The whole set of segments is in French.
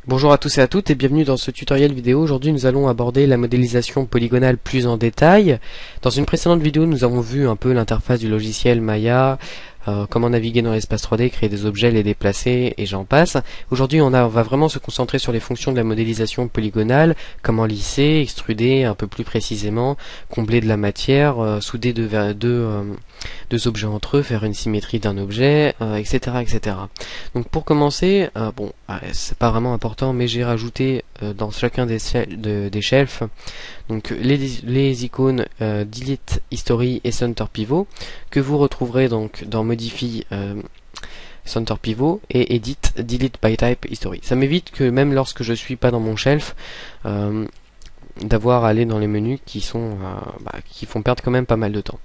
Bonjour à tous et à toutes et bienvenue dans ce tutoriel vidéo. Aujourd'hui nous allons aborder la modélisation polygonale plus en détail. Dans une précédente vidéo nous avons vu un peu l'interface du logiciel Maya, comment naviguer dans l'espace 3D, créer des objets, les déplacer et j'en passe. Aujourd'hui on va vraiment se concentrer sur les fonctions de la modélisation polygonale, comment lisser, extruder un peu plus précisément, combler de la matière, souder deux objets entre eux, faire une symétrie d'un objet, etc., etc. Donc pour commencer, c'est pas vraiment important, mais j'ai rajouté dans chacun des shelves donc les icônes Delete History et Center Pivot que vous retrouverez donc dans Modify Center Pivot et Edit Delete by Type History. Ça m'évite que même lorsque je suis pas dans mon shelf d'avoir à aller dans les menus qui font perdre quand même pas mal de temps.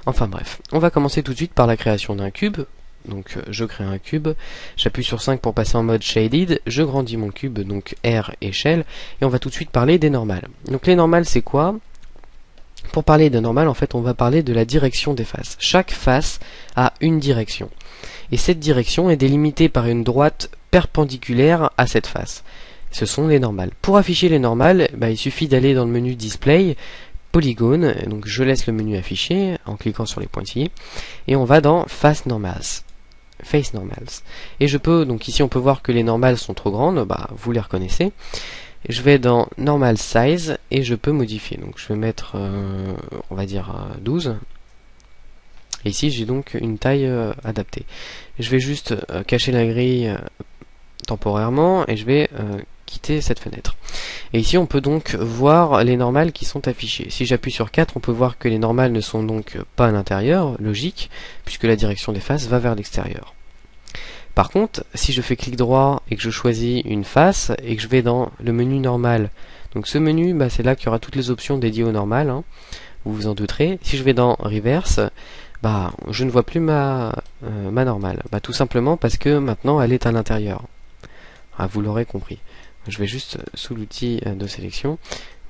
Enfin bref, on va commencer tout de suite par la création d'un cube. Donc je crée un cube, j'appuie sur 5 pour passer en mode shaded, je grandis mon cube, donc R échelle, et on va tout de suite parler des normales. Donc les normales c'est quoi? Pour parler des normales, en fait on va parler de la direction des faces. Chaque face a une direction, et cette direction est délimitée par une droite perpendiculaire à cette face. Ce sont les normales. Pour afficher les normales, il suffit d'aller dans le menu Display, Polygone, donc je laisse le menu afficher en cliquant sur les pointillés, et on va dans Face Normals. Et je peux, donc ici on peut voir que les normales sont trop grandes, vous les reconnaissez. Je vais dans Normal Size et je peux modifier. Donc je vais mettre, on va dire 12. Et ici j'ai donc une taille adaptée. Je vais juste cacher la grille temporairement et je vais quitter cette fenêtre. Et ici on peut donc voir les normales qui sont affichées. Si j'appuie sur 4, on peut voir que les normales ne sont donc pas à l'intérieur, logique, puisque la direction des faces va vers l'extérieur. Par contre, si je fais clic droit et que je choisis une face et que je vais dans le menu normal, donc ce menu, c'est là qu'il y aura toutes les options dédiées au normal, vous vous en douterez. Si je vais dans Reverse, je ne vois plus ma normale, tout simplement parce que maintenant elle est à l'intérieur. Vous l'aurez compris. Je vais juste sous l'outil de sélection,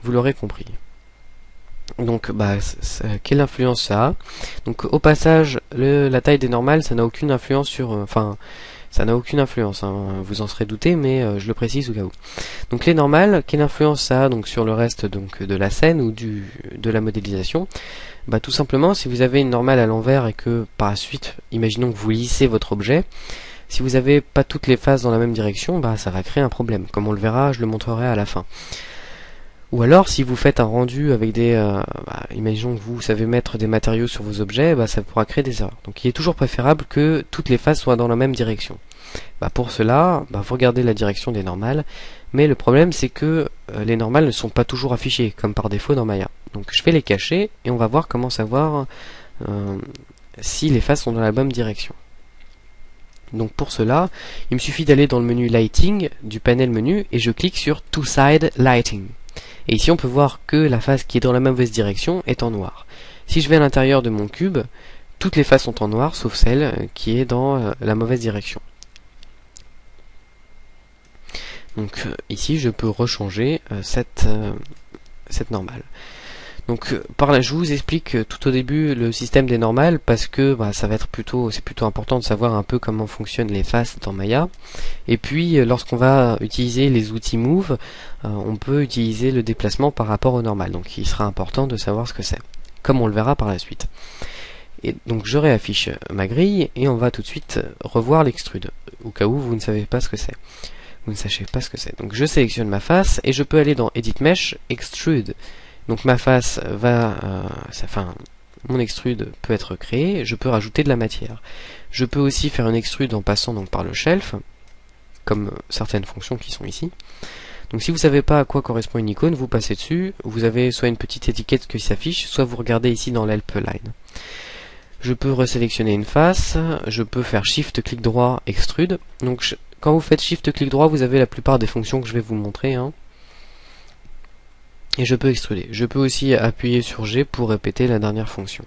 vous l'aurez compris. Donc quelle influence ça a? Donc au passage, la taille des normales, ça n'a aucune influence sur... ça n'a aucune influence, vous en serez douté, mais je le précise au cas où. Donc les normales, quelle influence ça a donc sur le reste donc de la scène ou de la modélisation? Tout simplement, si vous avez une normale à l'envers et que par la suite, imaginons que vous lissez votre objet, si vous n'avez pas toutes les faces dans la même direction, ça va créer un problème. Comme on le verra, je le montrerai à la fin. Ou alors, si vous faites un rendu avec des... imaginons que vous savez mettre des matériaux sur vos objets, ça pourra créer des erreurs. Donc il est toujours préférable que toutes les faces soient dans la même direction. Pour cela, vous regardez la direction des normales, mais le problème c'est que les normales ne sont pas toujours affichées, comme par défaut dans Maya. Donc je vais les cacher, et on va voir comment savoir si les faces sont dans la bonne direction. Donc pour cela, il me suffit d'aller dans le menu Lighting du panel menu et je clique sur Two Side Lighting. Et ici on peut voir que la face qui est dans la mauvaise direction est en noir. Si je vais à l'intérieur de mon cube, toutes les faces sont en noir sauf celle qui est dans la mauvaise direction. Donc ici je peux rechanger cette normale. Donc par là je vous explique tout au début le système des normales parce que c'est plutôt important de savoir un peu comment fonctionnent les faces dans Maya. Et puis lorsqu'on va utiliser les outils Move, on peut utiliser le déplacement par rapport au normal. Donc il sera important de savoir ce que c'est, comme on le verra par la suite. Et donc je réaffiche ma grille et on va tout de suite revoir l'extrude, au cas où vous ne savez pas ce que c'est. Vous ne sachez pas ce que c'est. Donc je sélectionne ma face et je peux aller dans Edit Mesh, Extrude. Donc ma face mon extrude peut être créé, je peux rajouter de la matière. Je peux aussi faire une extrude en passant donc par le shelf, comme certaines fonctions qui sont ici. Donc si vous ne savez pas à quoi correspond une icône, vous passez dessus, vous avez soit une petite étiquette qui s'affiche, soit vous regardez ici dans l'help line. Je peux resélectionner une face, je peux faire Shift clic droit extrude. Donc quand vous faites Shift clic droit, vous avez la plupart des fonctions que je vais vous montrer. Et je peux extruder. Je peux aussi appuyer sur G pour répéter la dernière fonction.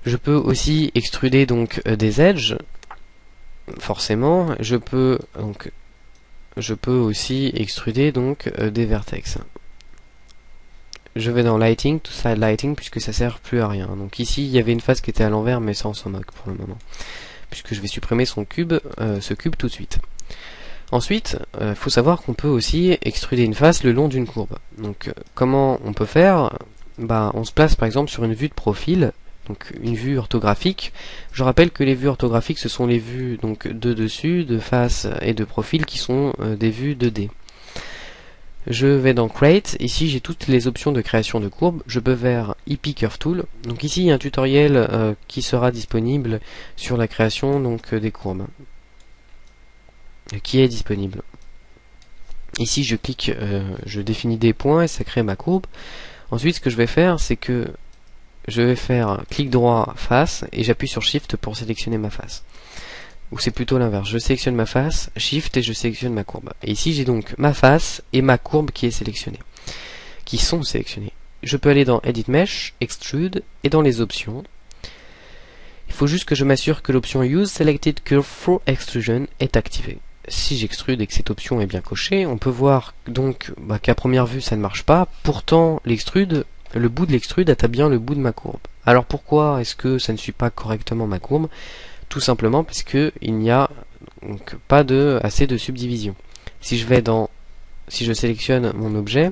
Je peux aussi extruder donc des edges. Forcément, je peux aussi extruder donc des vertex. Je vais dans Lighting, Two Side Lighting, puisque ça sert plus à rien. Donc ici, il y avait une face qui était à l'envers, mais ça on s'en moque pour le moment. puisque je vais supprimer ce cube tout de suite. Ensuite, il faut savoir qu'on peut aussi extruder une face le long d'une courbe. Donc comment on peut faire? On se place par exemple sur une vue de profil, donc une vue orthographique. Je rappelle que les vues orthographiques, ce sont les vues donc de dessus, de face et de profil qui sont des vues 2D. Je vais dans Create, ici j'ai toutes les options de création de courbes, je peux vers EP Curve Tool. Donc ici il y a un tutoriel qui sera disponible sur la création donc des courbes, qui est disponible. Ici je clique, je définis des points et ça crée ma courbe. Ensuite ce que je vais faire, c'est que je vais faire clic droit face et j'appuie sur Shift pour sélectionner ma face. Ou c'est plutôt l'inverse, je sélectionne ma face, Shift et je sélectionne ma courbe. Et ici j'ai donc ma face et ma courbe qui sont sélectionnées. Je peux aller dans Edit Mesh, Extrude et dans les options. Il faut juste que je m'assure que l'option Use Selected Curve for Extrusion est activée. Si j'extrude et que cette option est bien cochée, on peut voir donc qu'à première vue ça ne marche pas. Pourtant le bout de l'extrude atteint bien le bout de ma courbe. Alors pourquoi est-ce que ça ne suit pas correctement ma courbe? Tout simplement parce que il n'y a donc pas assez de subdivision. Si je sélectionne mon objet,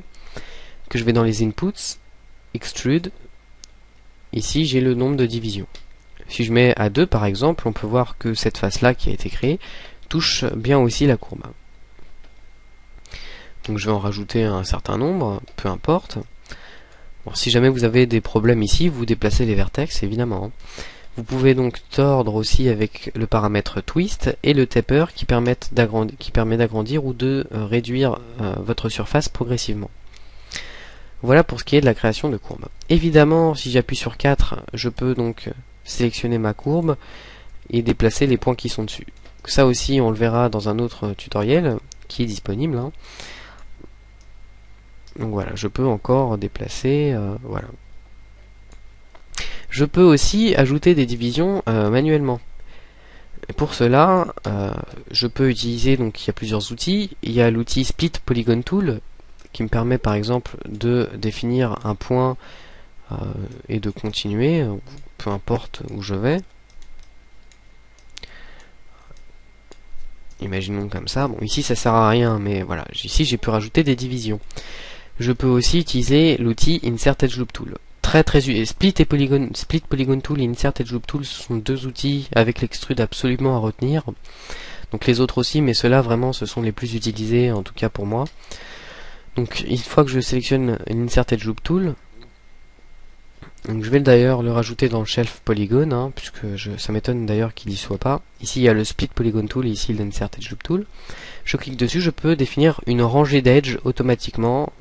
que je vais dans les inputs, extrude, ici j'ai le nombre de divisions. Si je mets à 2 par exemple, on peut voir que cette face là qui a été créée touche bien aussi la courbe. Donc je vais en rajouter un certain nombre, peu importe. Bon, si jamais vous avez des problèmes ici, vous déplacez les vertex évidemment. Vous pouvez donc tordre aussi avec le paramètre twist et le taper qui permet d'agrandir ou de réduire votre surface progressivement. Voilà pour ce qui est de la création de courbes. Évidemment, si j'appuie sur 4, je peux donc sélectionner ma courbe et déplacer les points qui sont dessus. Ça aussi, on le verra dans un autre tutoriel qui est disponible. Donc voilà, je peux encore déplacer, voilà. Je peux aussi ajouter des divisions manuellement. Et pour cela, je peux utiliser, donc il y a plusieurs outils. Il y a l'outil Split Polygon Tool qui me permet par exemple de définir un point et de continuer, peu importe où je vais. Imaginons comme ça. Bon, ici ça sert à rien, mais voilà. Ici j'ai pu rajouter des divisions. Je peux aussi utiliser l'outil Insert Edge Loop Tool. Split Polygon Tool et Insert Edge Loop Tool sont deux outils avec l'extrude absolument à retenir. Donc les autres aussi, mais ceux-là vraiment ce sont les plus utilisés, en tout cas pour moi. Donc une fois que je sélectionne l'Insert Edge Loop Tool, donc je vais d'ailleurs le rajouter dans le Shelf Polygon, puisque ça m'étonne d'ailleurs qu'il n'y soit pas. Ici il y a le Split Polygon Tool et ici l'Insert Edge Loop Tool. Je clique dessus, je peux définir une rangée d'edge automatiquement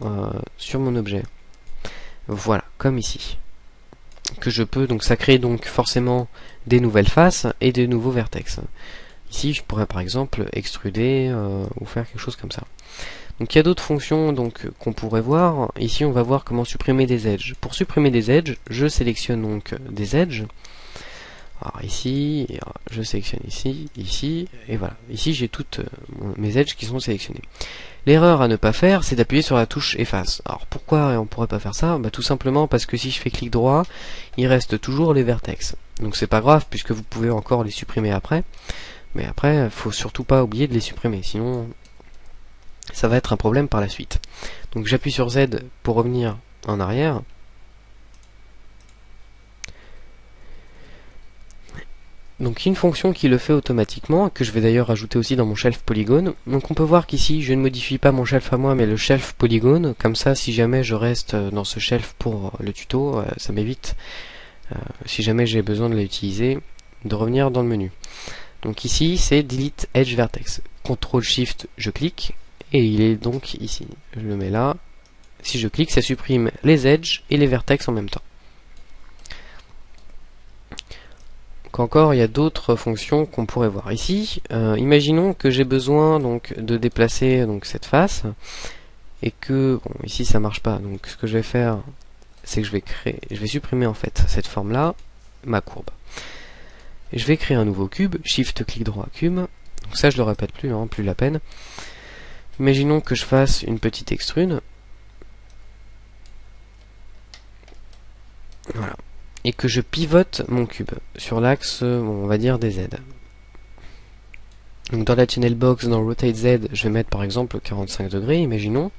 sur mon objet. Voilà, comme ici. Que je peux, donc ça crée donc forcément des nouvelles faces et des nouveaux vertex. Ici je pourrais par exemple extruder ou faire quelque chose comme ça. Donc il y a d'autres fonctions donc qu'on pourrait voir. Ici on va voir comment supprimer des edges. Pour supprimer des edges, je sélectionne donc des edges. Alors ici, je sélectionne ici, et voilà. Ici j'ai toutes mes edges qui sont sélectionnées. L'erreur à ne pas faire, c'est d'appuyer sur la touche efface. Alors pourquoi on pourrait pas faire ça? Tout simplement parce que si je fais clic droit, il reste toujours les vertex. Donc c'est pas grave puisque vous pouvez encore les supprimer après. Mais après, faut surtout pas oublier de les supprimer, sinon ça va être un problème par la suite. Donc j'appuie sur Z pour revenir en arrière. Donc une fonction qui le fait automatiquement, que je vais d'ailleurs ajouter aussi dans mon shelf polygone. Donc on peut voir qu'ici je ne modifie pas mon shelf à moi mais le shelf polygone, comme ça si jamais je reste dans ce shelf pour le tuto, ça m'évite, si jamais j'ai besoin de l'utiliser, de revenir dans le menu. Donc ici c'est Delete Edge Vertex. CTRL SHIFT, je clique, et il est donc ici. Je le mets là. Si je clique, ça supprime les edges et les vertex en même temps. Encore, il y a d'autres fonctions qu'on pourrait voir ici. Imaginons que j'ai besoin donc de déplacer donc cette face et que bon, ici ça marche pas. Donc ce que je vais faire, c'est que je vais supprimer en fait cette forme là, ma courbe. Et je vais créer un nouveau cube. Shift clic droit cube. Donc ça je le répète plus, plus la peine. Imaginons que je fasse une petite extrude. Voilà. Et que je pivote mon cube sur l'axe, on va dire des Z. Donc dans la channel box, dans Rotate Z, je vais mettre par exemple 45 degrés, imaginons.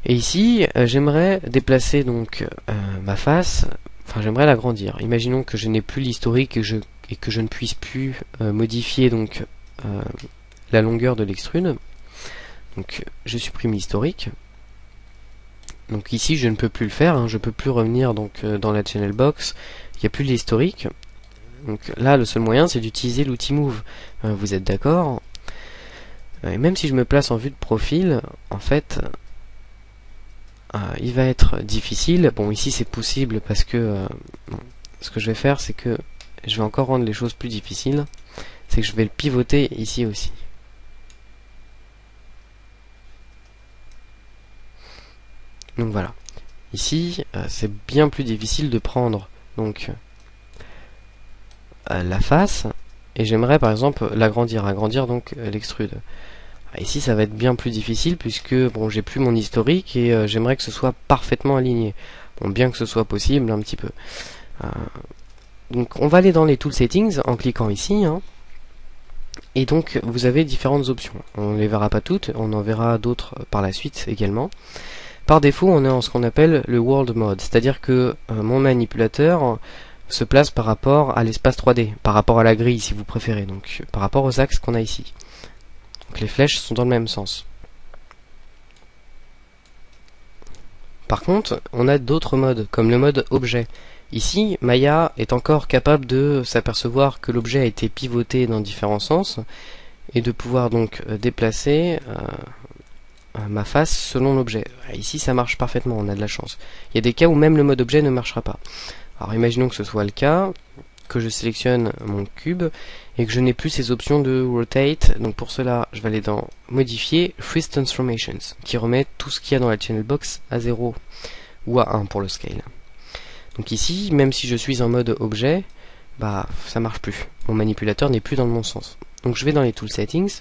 Et ici, j'aimerais déplacer donc ma face, enfin j'aimerais l'agrandir. Imaginons que je n'ai plus l'historique et que je ne puisse plus modifier donc la longueur de l'extrude. Donc je supprime l'historique. Donc ici je ne peux plus le faire, hein, je ne peux plus revenir donc dans la channel box, il n'y a plus l'historique. Donc là le seul moyen c'est d'utiliser l'outil Move. Vous êtes d'accord? Et même si je me place en vue de profil, en fait il va être difficile. Bon, ici c'est possible parce que ce que je vais faire, c'est que je vais encore rendre les choses plus difficiles. C'est que je vais le pivoter ici aussi. Donc voilà. Ici, c'est bien plus difficile de prendre donc la face et j'aimerais par exemple agrandir donc l'extrude. Ici ça va être bien plus difficile puisque bon j'ai plus mon historique et j'aimerais que ce soit parfaitement aligné. Bon, bien que ce soit possible un petit peu. Donc on va aller dans les Tool Settings en cliquant ici. Hein. Et donc vous avez différentes options. On ne les verra pas toutes, on en verra d'autres par la suite également. Par défaut on est en ce qu'on appelle le World Mode, c'est-à-dire que mon manipulateur se place par rapport à l'espace 3D, par rapport à la grille si vous préférez, donc par rapport aux axes qu'on a ici. Donc les flèches sont dans le même sens. Par contre, on a d'autres modes, comme le mode objet. Ici, Maya est encore capable de s'apercevoir que l'objet a été pivoté dans différents sens et de pouvoir donc déplacer ma face selon l'objet. Ici, ça marche parfaitement, on a de la chance. Il y a des cas où même le mode objet ne marchera pas. Alors imaginons que ce soit le cas, que je sélectionne mon cube et que je n'ai plus ces options de rotate. Donc pour cela, je vais aller dans modifier Freeze Transformations qui remet tout ce qu'il y a dans la channel box à 0 ou à 1 pour le scale. Donc ici, même si je suis en mode objet, bah ça marche plus. Mon manipulateur n'est plus dans le bon sens. Donc je vais dans les Tool Settings,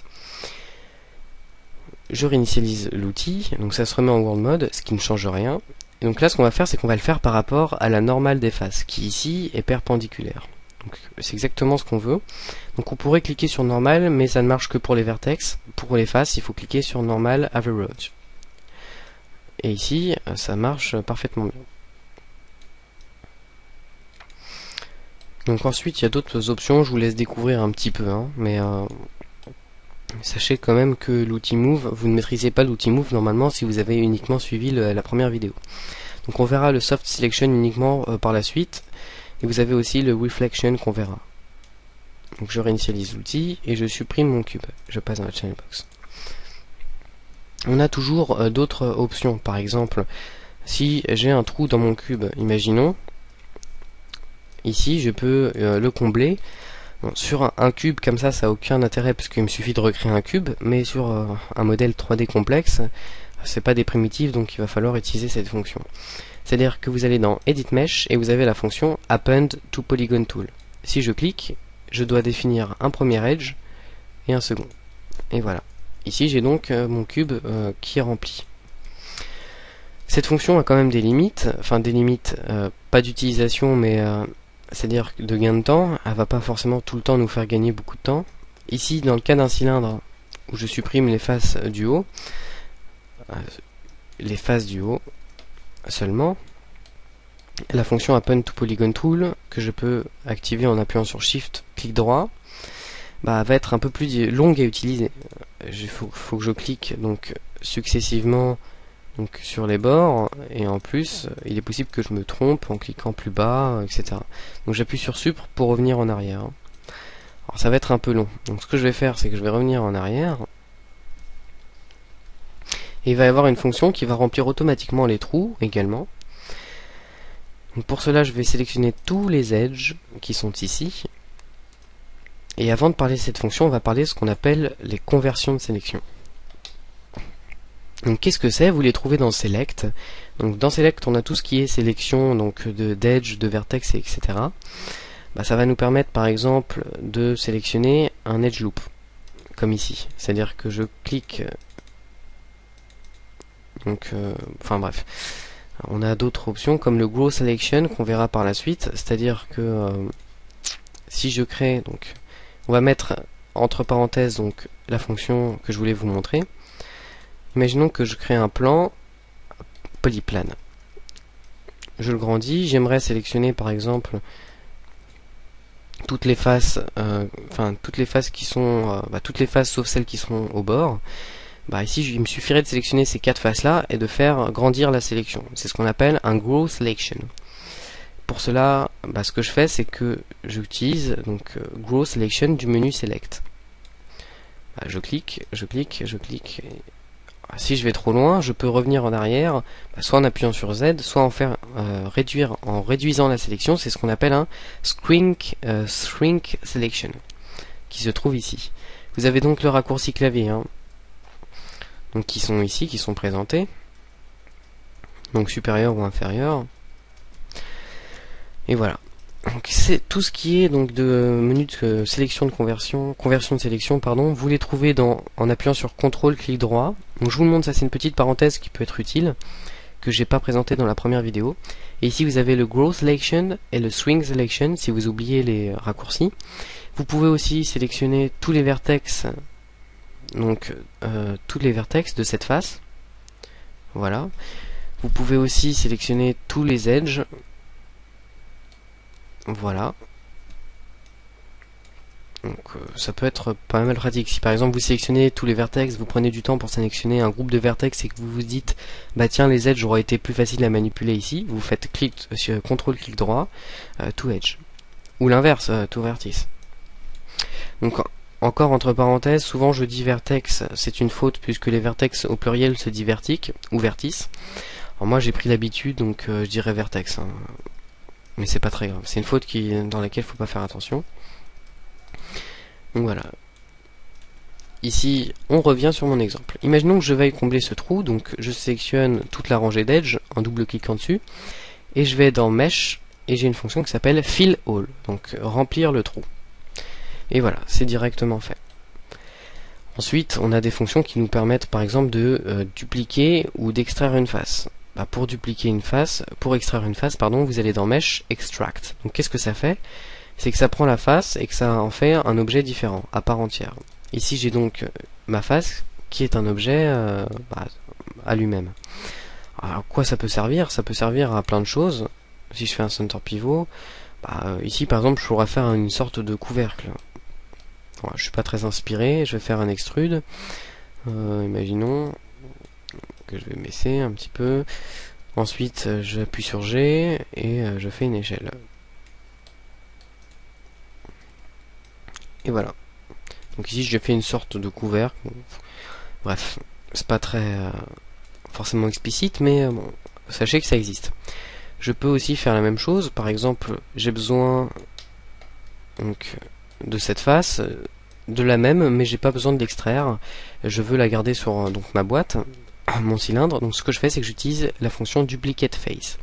je réinitialise l'outil, donc ça se remet en World Mode, ce qui ne change rien. Et donc là, ce qu'on va faire, c'est qu'on va le faire par rapport à la normale des faces, qui ici est perpendiculaire. Donc c'est exactement ce qu'on veut. Donc on pourrait cliquer sur Normal, mais ça ne marche que pour les vertex. Pour les faces, il faut cliquer sur Normal Average. Et ici, ça marche parfaitement bien. Donc ensuite, il y a d'autres options, je vous laisse découvrir un petit peu, hein, mais sachez quand même que l'outil Move, vous ne maîtrisez pas l'outil Move normalement si vous avez uniquement suivi la première vidéo. Donc on verra le Soft Selection uniquement par la suite. Et vous avez aussi le Reflection qu'on verra. Donc je réinitialise l'outil et je supprime mon cube. Je passe dans la channel box. On a toujours d'autres options. Par exemple, si j'ai un trou dans mon cube, imaginons, ici je peux le combler. Bon, sur un cube comme ça n'a aucun intérêt parce qu'il me suffit de recréer un cube, mais sur un modèle 3D complexe, c'est pas des primitives, donc il va falloir utiliser cette fonction. C'est-à-dire que vous allez dans Edit Mesh et vous avez la fonction Append to Polygon Tool. Si je clique, je dois définir un premier edge et un second. Et voilà. Ici j'ai donc mon cube qui est rempli. Cette fonction a quand même des limites, enfin des limites, pas d'utilisation mais c'est-à-dire de gain de temps. Elle va pas forcément tout le temps nous faire gagner beaucoup de temps. Ici dans le cas d'un cylindre où je supprime les faces du haut, seulement, la fonction Append to Polygon Tool que je peux activer en appuyant sur Shift, clic droit, va être un peu plus longue à utiliser. Il faut que je clique donc successivement donc sur les bords et en plus il est possible que je me trompe en cliquant plus bas, etc. Donc j'appuie sur Sup pour revenir en arrière. Alors ça va être un peu long. Donc ce que je vais faire, c'est que je vais revenir en arrière. Et il va y avoir une fonction qui va remplir automatiquement les trous également. Donc pour cela, je vais sélectionner tous les edges qui sont ici. Et avant de parler de cette fonction, on va parler de ce qu'on appelle les conversions de sélection. Donc qu'est-ce que c'est? Vous les trouvez dans Select. Donc dans Select, on a tout ce qui est sélection donc d'edge, de vertex, etc. Ça va nous permettre par exemple de sélectionner un edge loop, comme ici. C'est-à-dire que je clique. Donc, enfin bref, on a d'autres options comme le Grow Selection qu'on verra par la suite, c'est-à-dire que si je crée, donc on va mettre entre parenthèses donc la fonction que je voulais vous montrer. Imaginons que je crée un plan polyplane. Je le grandis, j'aimerais sélectionner par exemple toutes les faces, toutes les faces qui sont, toutes les faces sauf celles qui sont au bord. Ici, il me suffirait de sélectionner ces 4 faces-là et de faire grandir la sélection. C'est ce qu'on appelle un Grow Selection. Pour cela, ce que je fais, c'est que j'utilise donc Grow Selection du menu Select. Je clique. Si je vais trop loin, je peux revenir en arrière, soit en appuyant sur Z, soit en réduisant la sélection. C'est ce qu'on appelle un Shrink Selection, qui se trouve ici. Vous avez donc le raccourci clavier, donc qui sont ici, qui sont présentés, donc supérieur ou inférieur. Et voilà. Donc c'est tout ce qui est donc de menu de sélection de conversion de sélection, pardon. Vous les trouvez en appuyant sur CTRL clic droit. Donc je vous le montre, ça c'est une petite parenthèse qui peut être utile, que j'ai pas présenté dans la première vidéo. Et ici vous avez le Grow Selection et le Swing Selection si vous oubliez les raccourcis. Vous pouvez aussi sélectionner tous les vertex, donc tous les vertex de cette face. Voilà. Vous pouvez aussi sélectionner tous les edges. Voilà. Donc ça peut être pas mal pratique. Si par exemple vous sélectionnez tous les vertex, vous prenez du temps pour sélectionner un groupe de vertex et que vous vous dites tiens, les edges auraient été plus faciles à manipuler ici, vous faites CTRL clic droit, to edge. Ou l'inverse, to vertice. Donc encore entre parenthèses, souvent je dis vertex, c'est une faute puisque les vertex au pluriel se dit vertic ou vertice. Alors moi j'ai pris l'habitude, donc je dirais vertex. Mais c'est pas très grave. C'est une faute dans laquelle il faut pas faire attention. Donc voilà. Ici, on revient sur mon exemple. Imaginons que je veuille combler ce trou, donc je sélectionne toute la rangée d'edge en double cliquant dessus, et je vais dans Mesh, et j'ai une fonction qui s'appelle Fill All, donc remplir le trou. Et voilà, c'est directement fait. Ensuite, on a des fonctions qui nous permettent par exemple de dupliquer ou d'extraire une face. Pour extraire une face, vous allez dans Mesh, Extract. Donc qu'est-ce que ça fait? C'est que ça prend la face et que ça en fait un objet différent, à part entière. Ici j'ai donc ma face qui est un objet à lui-même. Alors à quoi ça peut servir? Ça peut servir à plein de choses. Si je fais un center pivot, ici par exemple je pourrais faire une sorte de couvercle. Voilà, je suis pas très inspiré, je vais faire un extrude. Imaginons que je vais baisser un petit peu. Ensuite j'appuie sur G et je fais une échelle. Et voilà. Donc ici je fais une sorte de couvercle. Bref, c'est pas très forcément explicite, mais bon, sachez que ça existe. Je peux aussi faire la même chose. Par exemple, j'ai besoin donc de cette face, de la même, mais j'ai pas besoin de l'extraire. Je veux la garder sur donc ma boîte, mon cylindre. Donc ce que je fais, c'est que j'utilise la fonction Duplicate Face.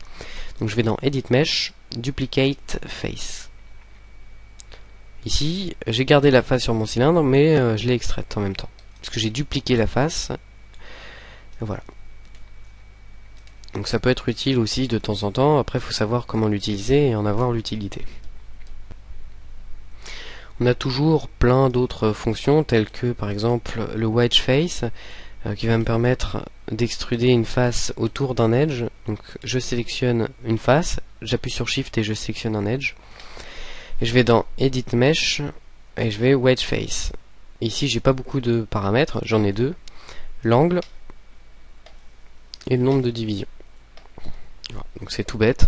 Donc je vais dans Edit Mesh, Duplicate Face. Ici, j'ai gardé la face sur mon cylindre, mais je l'ai extraite en même temps. Parce que j'ai dupliqué la face. Voilà. Donc ça peut être utile aussi de temps en temps. Après, il faut savoir comment l'utiliser et en avoir l'utilité. On a toujours plein d'autres fonctions, telles que par exemple le Wedge Face, qui va me permettre d'extruder une face autour d'un edge. Donc je sélectionne une face, j'appuie sur Shift et je sélectionne un edge. Et je vais dans Edit Mesh et je vais Wedge Face. Ici j'ai pas beaucoup de paramètres, j'en ai deux, l'angle et le nombre de divisions. Voilà, donc c'est tout bête.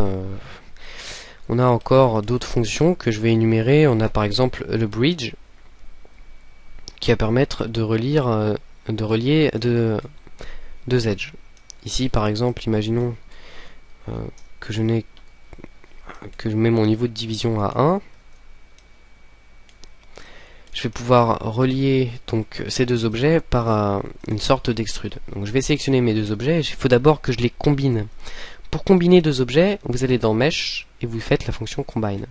On a encore d'autres fonctions que je vais énumérer. On a par exemple le Bridge qui va permettre de relier deux edges. Ici par exemple, imaginons que je mets mon niveau de division à 1. Je vais pouvoir relier donc ces deux objets par une sorte d'extrude. Donc je vais sélectionner mes deux objets. Il faut d'abord que je les combine. Pour combiner deux objets, vous allez dans Mesh et vous faites la fonction Combine.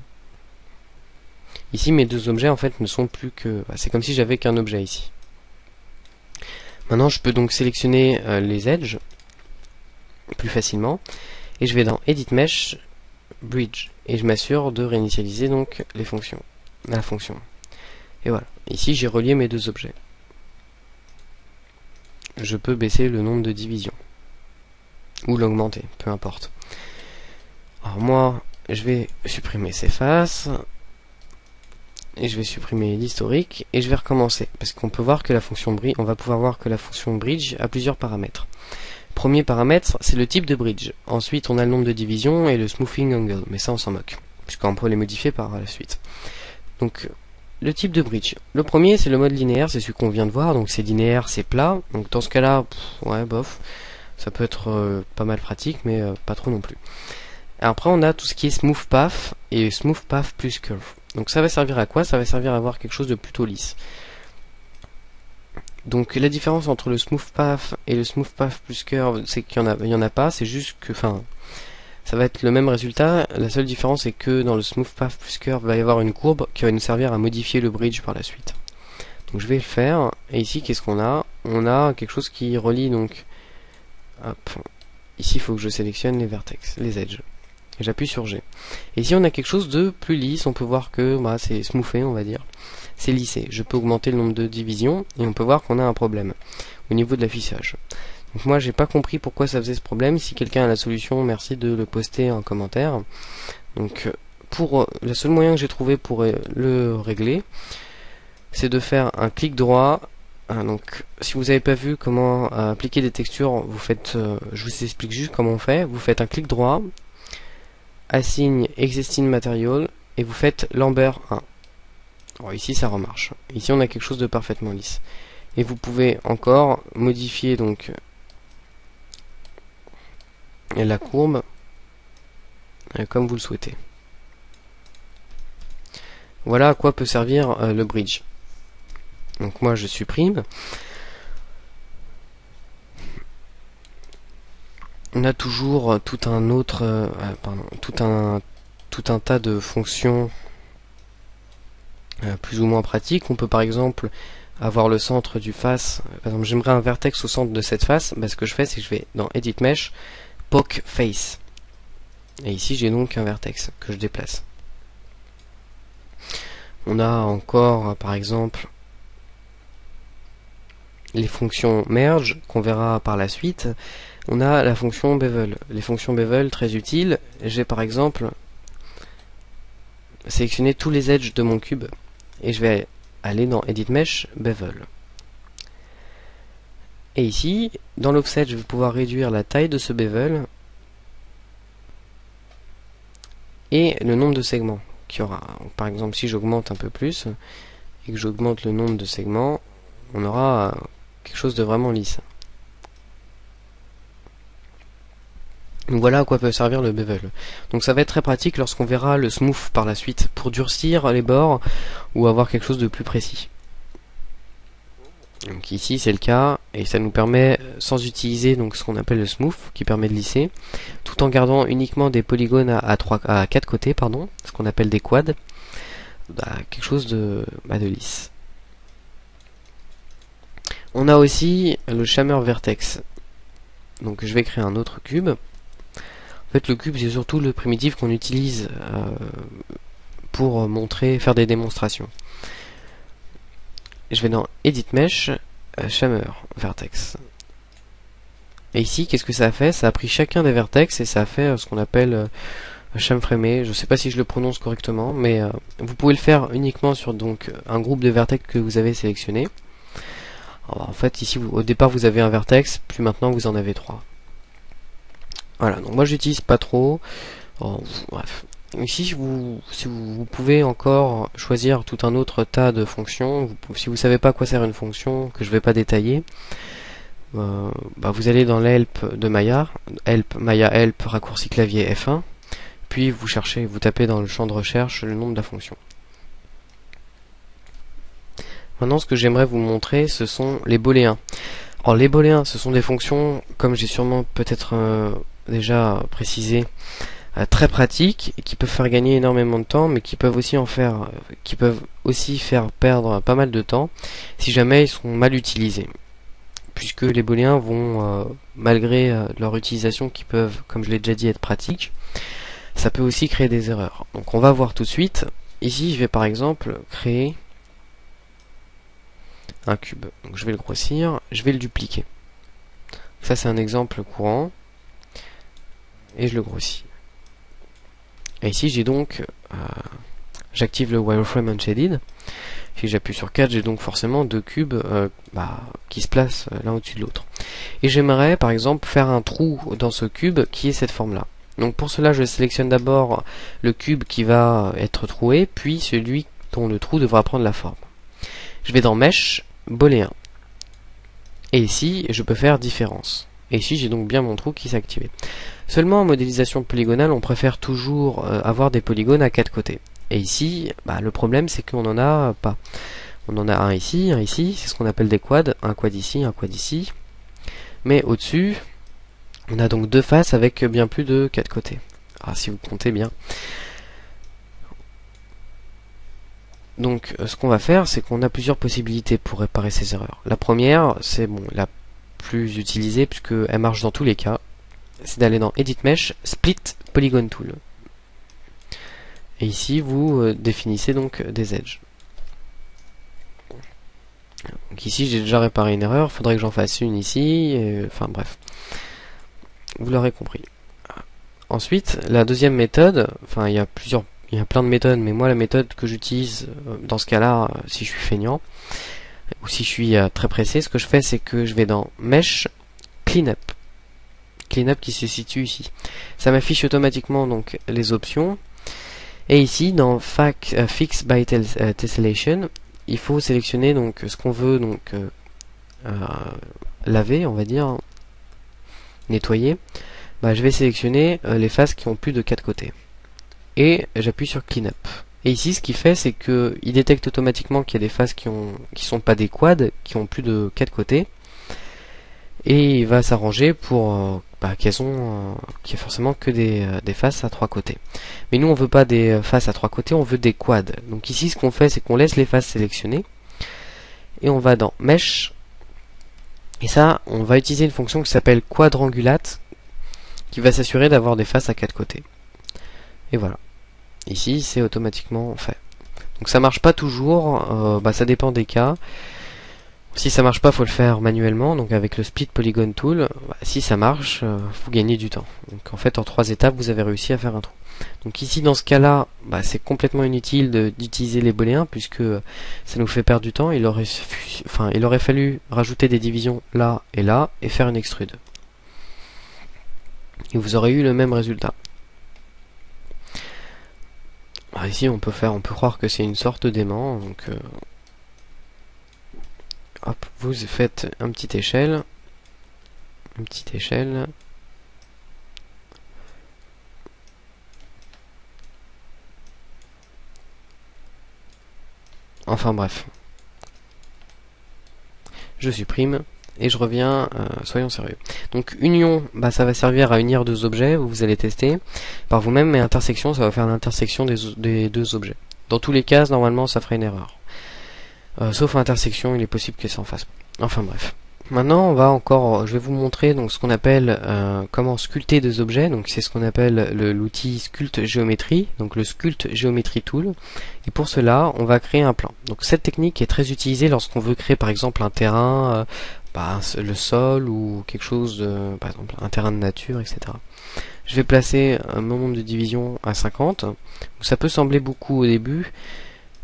Ici, mes deux objets en fait ne sont plus que... c'est comme si j'avais qu'un objet ici. Maintenant, je peux donc sélectionner les edges plus facilement. Et je vais dans Edit Mesh, Bridge. Et je m'assure de réinitialiser donc la fonction. Et voilà, ici j'ai relié mes deux objets. Je peux baisser le nombre de divisions. Ou l'augmenter, peu importe. Alors moi, je vais supprimer ces faces. Et je vais supprimer l'historique. Et je vais recommencer. Parce qu'on peut voir que la fonction bridge, on va pouvoir voir que la fonction bridge a plusieurs paramètres. Premier paramètre, c'est le type de bridge. Ensuite, on a le nombre de divisions et le smoothing angle. Mais ça, on s'en moque. Puisqu'on peut les modifier par la suite. Donc, le type de bridge. Le premier, c'est le mode linéaire. C'est celui qu'on vient de voir. Donc, c'est linéaire, c'est plat. Donc, dans ce cas-là, ouais, bof. Ça peut être pas mal pratique, mais pas trop non plus. Après, on a tout ce qui est smooth path et smooth path plus curve. Donc ça va servir à quoi? Ça va servir à avoir quelque chose de plutôt lisse. Donc la différence entre le smooth path et le smooth path plus curve, c'est qu'il y en a pas, c'est juste que, enfin, ça va être le même résultat. La seule différence est que dans le smooth path plus curve, il va y avoir une courbe qui va nous servir à modifier le bridge par la suite. Donc je vais le faire. Et ici, qu'est-ce qu'on a? On a quelque chose qui relie donc. Hop. Ici, il faut que je sélectionne les vertex, les edges. J'appuie sur G. Et ici on a quelque chose de plus lisse, on peut voir que bah, c'est smoothé, on va dire. C'est lissé. Je peux augmenter le nombre de divisions et on peut voir qu'on a un problème au niveau de l'affichage. Donc moi j'ai pas compris pourquoi ça faisait ce problème. Si quelqu'un a la solution, merci de le poster en commentaire. Donc pour le seul moyen que j'ai trouvé pour le régler, c'est de faire un clic droit. Donc si vous n'avez pas vu comment appliquer des textures, vous faites, je vous explique juste comment on fait. Vous faites un clic droit, Assign Existing Material et vous faites Lambert 1. Alors ici ça remarche. Ici on a quelque chose de parfaitement lisse. Et vous pouvez encore modifier donc la courbe comme vous le souhaitez. Voilà à quoi peut servir le bridge. Donc moi je supprime. On a toujours tout un autre, tout un tas de fonctions plus ou moins pratiques. On peut par exemple avoir le centre du face. Par exemple, j'aimerais un vertex au centre de cette face. Bah, ce que je fais, c'est que je vais dans Edit Mesh, Poke Face. Et ici, j'ai donc un vertex que je déplace. On a encore, par exemple, les fonctions merge qu'on verra par la suite. On a la fonction bevel. Les fonctions bevel très utiles. J'ai par exemple sélectionné tous les edges de mon cube et je vais aller dans Edit Mesh Bevel. Et ici, dans l'offset, je vais pouvoir réduire la taille de ce bevel et le nombre de segments qu'il y aura. Par exemple, si j'augmente un peu plus et que j'augmente le nombre de segments, on aura quelque chose de vraiment lisse. Donc voilà à quoi peut servir le bevel. Donc ça va être très pratique lorsqu'on verra le smooth par la suite, pour durcir les bords ou avoir quelque chose de plus précis. Donc ici c'est le cas, et ça nous permet, sans utiliser donc ce qu'on appelle le smooth, qui permet de lisser, tout en gardant uniquement des polygones à 4 côtés, pardon, ce qu'on appelle des quads, quelque chose de lisse. On a aussi le Shimmer Vertex. Donc je vais créer un autre cube. En fait, le cube, c'est surtout le primitif qu'on utilise pour faire des démonstrations. Je vais dans Edit Mesh, Shimmer Vertex. Et ici, qu'est-ce que ça a fait? Ça a pris chacun des vertex et ça a fait ce qu'on appelle chamframé. Je ne sais pas si je le prononce correctement, mais vous pouvez le faire uniquement sur donc un groupe de vertex que vous avez sélectionné. Alors, en fait, ici, au départ, vous avez un vertex, puis maintenant, vous en avez 3. Voilà, donc moi j'utilise pas trop. Bref. Ici, si vous pouvez encore choisir tout un autre tas de fonctions. Si vous savez pas à quoi sert une fonction, que je vais pas détailler, vous allez dans l'help de Maya, Maya help, raccourci clavier F1, puis vous tapez dans le champ de recherche le nom de la fonction. Maintenant, ce que j'aimerais vous montrer, ce sont les booléens. Alors, les booléens, ce sont des fonctions, comme j'ai sûrement peut-être déjà précisé, très pratiques, et qui peuvent faire gagner énormément de temps, mais qui peuvent aussi faire perdre pas mal de temps, si jamais ils sont mal utilisés. Puisque les booléens vont, malgré leur utilisation qui peuvent, comme je l'ai déjà dit, être pratiques, ça peut aussi créer des erreurs. Donc on va voir tout de suite. Ici, je vais par exemple créer un cube. Donc je vais le grossir, je vais le dupliquer. Ça c'est un exemple courant. Et je le grossis. Et ici j'ai donc j'active le wireframe unshaded. Si j'appuie sur 4, j'ai donc forcément deux cubes qui se placent l'un au-dessus de l'autre. Et j'aimerais par exemple faire un trou dans ce cube qui est cette forme là. Donc pour cela je sélectionne d'abord le cube qui va être troué, puis celui dont le trou devra prendre la forme. Je vais dans Mesh, Booléen. Et ici je peux faire différence. Et ici j'ai donc bien mon trou qui s'est activé. Seulement en modélisation polygonale on préfère toujours avoir des polygones à 4 côtés. Et ici, le problème c'est qu'on n'en a pas. On en a un ici, c'est ce qu'on appelle des quads, un quad ici, un quad ici. Mais au-dessus, on a donc deux faces avec bien plus de 4 côtés. Si vous comptez bien. Donc ce qu'on va faire, c'est qu'on a plusieurs possibilités pour réparer ces erreurs. La première, c'est la plus utilisée puisque elle marche dans tous les cas, c'est d'aller dans Edit Mesh, Split Polygon Tool. Et ici, vous définissez donc des edges. Donc ici, j'ai déjà réparé une erreur. Il faudrait que j'en fasse une ici. Enfin bref, vous l'aurez compris. Ensuite, la deuxième méthode, il y a plein de méthodes, mais moi la méthode que j'utilise dans ce cas-là, si je suis feignant ou si je suis très pressé, ce que je fais, c'est que je vais dans Mesh, Cleanup. Cleanup qui se situe ici. Ça m'affiche automatiquement donc les options. Et ici, dans Fix by Tessellation, il faut sélectionner donc ce qu'on veut donc laver, on va dire, nettoyer. Je vais sélectionner les faces qui ont plus de 4 côtés. Et j'appuie sur Cleanup. Et ici, ce qu'il fait, c'est qu'il détecte automatiquement qu'il y a des faces qui sont pas des quads, qui ont plus de 4 côtés. Et il va s'arranger pour qu'il y ait forcément que des faces à 3 côtés. Mais nous on veut pas des faces à 3 côtés, on veut des quads. Donc ici ce qu'on fait, c'est qu'on laisse les faces sélectionnées et on va dans Mesh, et ça on va utiliser une fonction qui s'appelle quadrangulate qui va s'assurer d'avoir des faces à 4 côtés. Et voilà, ici c'est automatiquement fait. Donc ça marche pas toujours, ça dépend des cas. Si ça marche pas, faut le faire manuellement, donc avec le Split Polygon Tool. Si ça marche, vous gagnez du temps. Donc en fait, en 3 étapes, vous avez réussi à faire un trou. Donc ici, dans ce cas-là, c'est complètement inutile d'utiliser les booléens puisque ça nous fait perdre du temps. Il aurait fallu rajouter des divisions là et faire une extrude. Et vous aurez eu le même résultat. Ici, on peut croire que c'est une sorte d'aimant, donc hop, vous faites une petite échelle. Enfin bref. Je supprime et je reviens, soyons sérieux. Donc union, ça va servir à unir deux objets, vous allez tester par vous-même, et intersection, ça va faire l'intersection des deux objets. Dans tous les cas, normalement, ça ferait une erreur. Sauf intersection, il est possible que ça en fasse pas. Enfin bref. Maintenant, je vais vous montrer donc ce qu'on appelle comment sculpter des objets. Donc c'est ce qu'on appelle l'outil Sculpt Géométrie, donc le Sculpt Geometry Tool. Et pour cela, on va créer un plan. Donc cette technique est très utilisée lorsqu'on veut créer par exemple un terrain, le sol ou quelque chose, par exemple un terrain de nature, etc. Je vais placer mon nombre de divisions à 50. Donc, ça peut sembler beaucoup au début.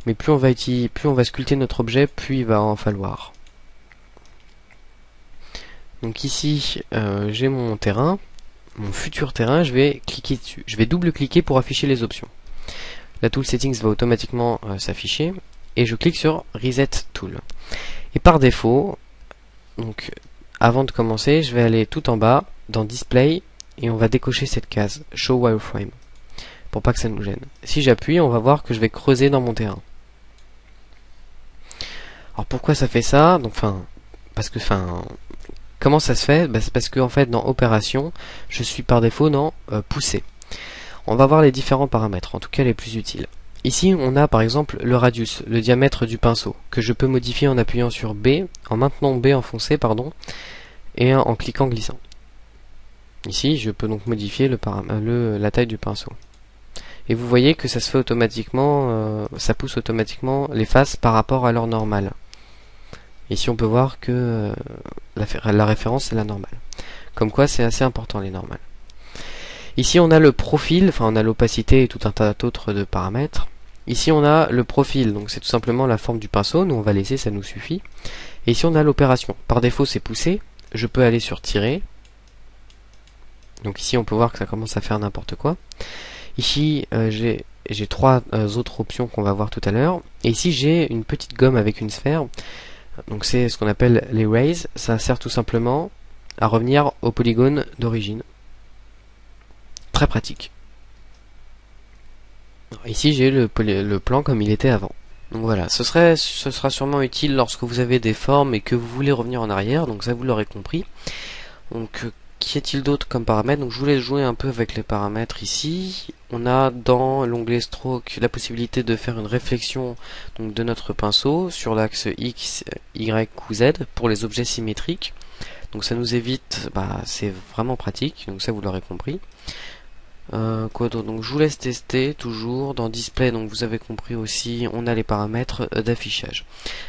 Mais plus on va sculpter notre objet, plus il va en falloir. Donc ici, j'ai mon terrain, mon futur terrain, je vais cliquer dessus. Je vais double-cliquer pour afficher les options. La Tool Settings va automatiquement s'afficher. Et je clique sur Reset Tool. Et par défaut, donc avant de commencer, je vais aller tout en bas, dans Display, et on va décocher cette case, Show Wireframe, pour pas que ça nous gêne. Si j'appuie, on va voir que je vais creuser dans mon terrain. Alors pourquoi ça fait ça? Donc comment ça se fait? C'est parce que en fait dans Opération, je suis par défaut dans Pousser. On va voir les différents paramètres, en tout cas les plus utiles. Ici on a par exemple le radius, le diamètre du pinceau, que je peux modifier en appuyant sur B, en maintenant B enfoncé, et en cliquant glissant. Ici je peux donc modifier la taille du pinceau. Et vous voyez que ça se fait automatiquement, ça pousse automatiquement les faces par rapport à leur normale. Ici on peut voir que la référence c'est la normale. Comme quoi c'est assez important les normales. Ici on a le profil, enfin on a l'opacité et tout un tas d'autres de paramètres. Ici on a le profil, donc c'est tout simplement la forme du pinceau, nous on va laisser, ça nous suffit. Et ici on a l'opération, par défaut c'est poussé, je peux aller sur tirer. Donc ici on peut voir que ça commence à faire n'importe quoi. Ici j'ai trois autres options qu'on va voir tout à l'heure. Et ici j'ai une petite gomme avec une sphère. Donc c'est ce qu'on appelle l'erase. Ça sert tout simplement à revenir au polygone d'origine. Très pratique. Alors, ici j'ai le plan comme il était avant. Donc voilà, ce sera sûrement utile lorsque vous avez des formes et que vous voulez revenir en arrière. Donc ça vous l'aurez compris. Donc qu'y a-t-il d'autre comme paramètres? Donc je voulais jouer un peu avec les paramètres ici. On a dans l'onglet stroke la possibilité de faire une réflexion donc, de notre pinceau sur l'axe X, Y ou Z pour les objets symétriques. Donc ça nous évite, c'est vraiment pratique, donc ça vous l'aurez compris. Quoi d'autre? Donc je vous laisse tester toujours dans display. Donc vous avez compris aussi, on a les paramètres d'affichage.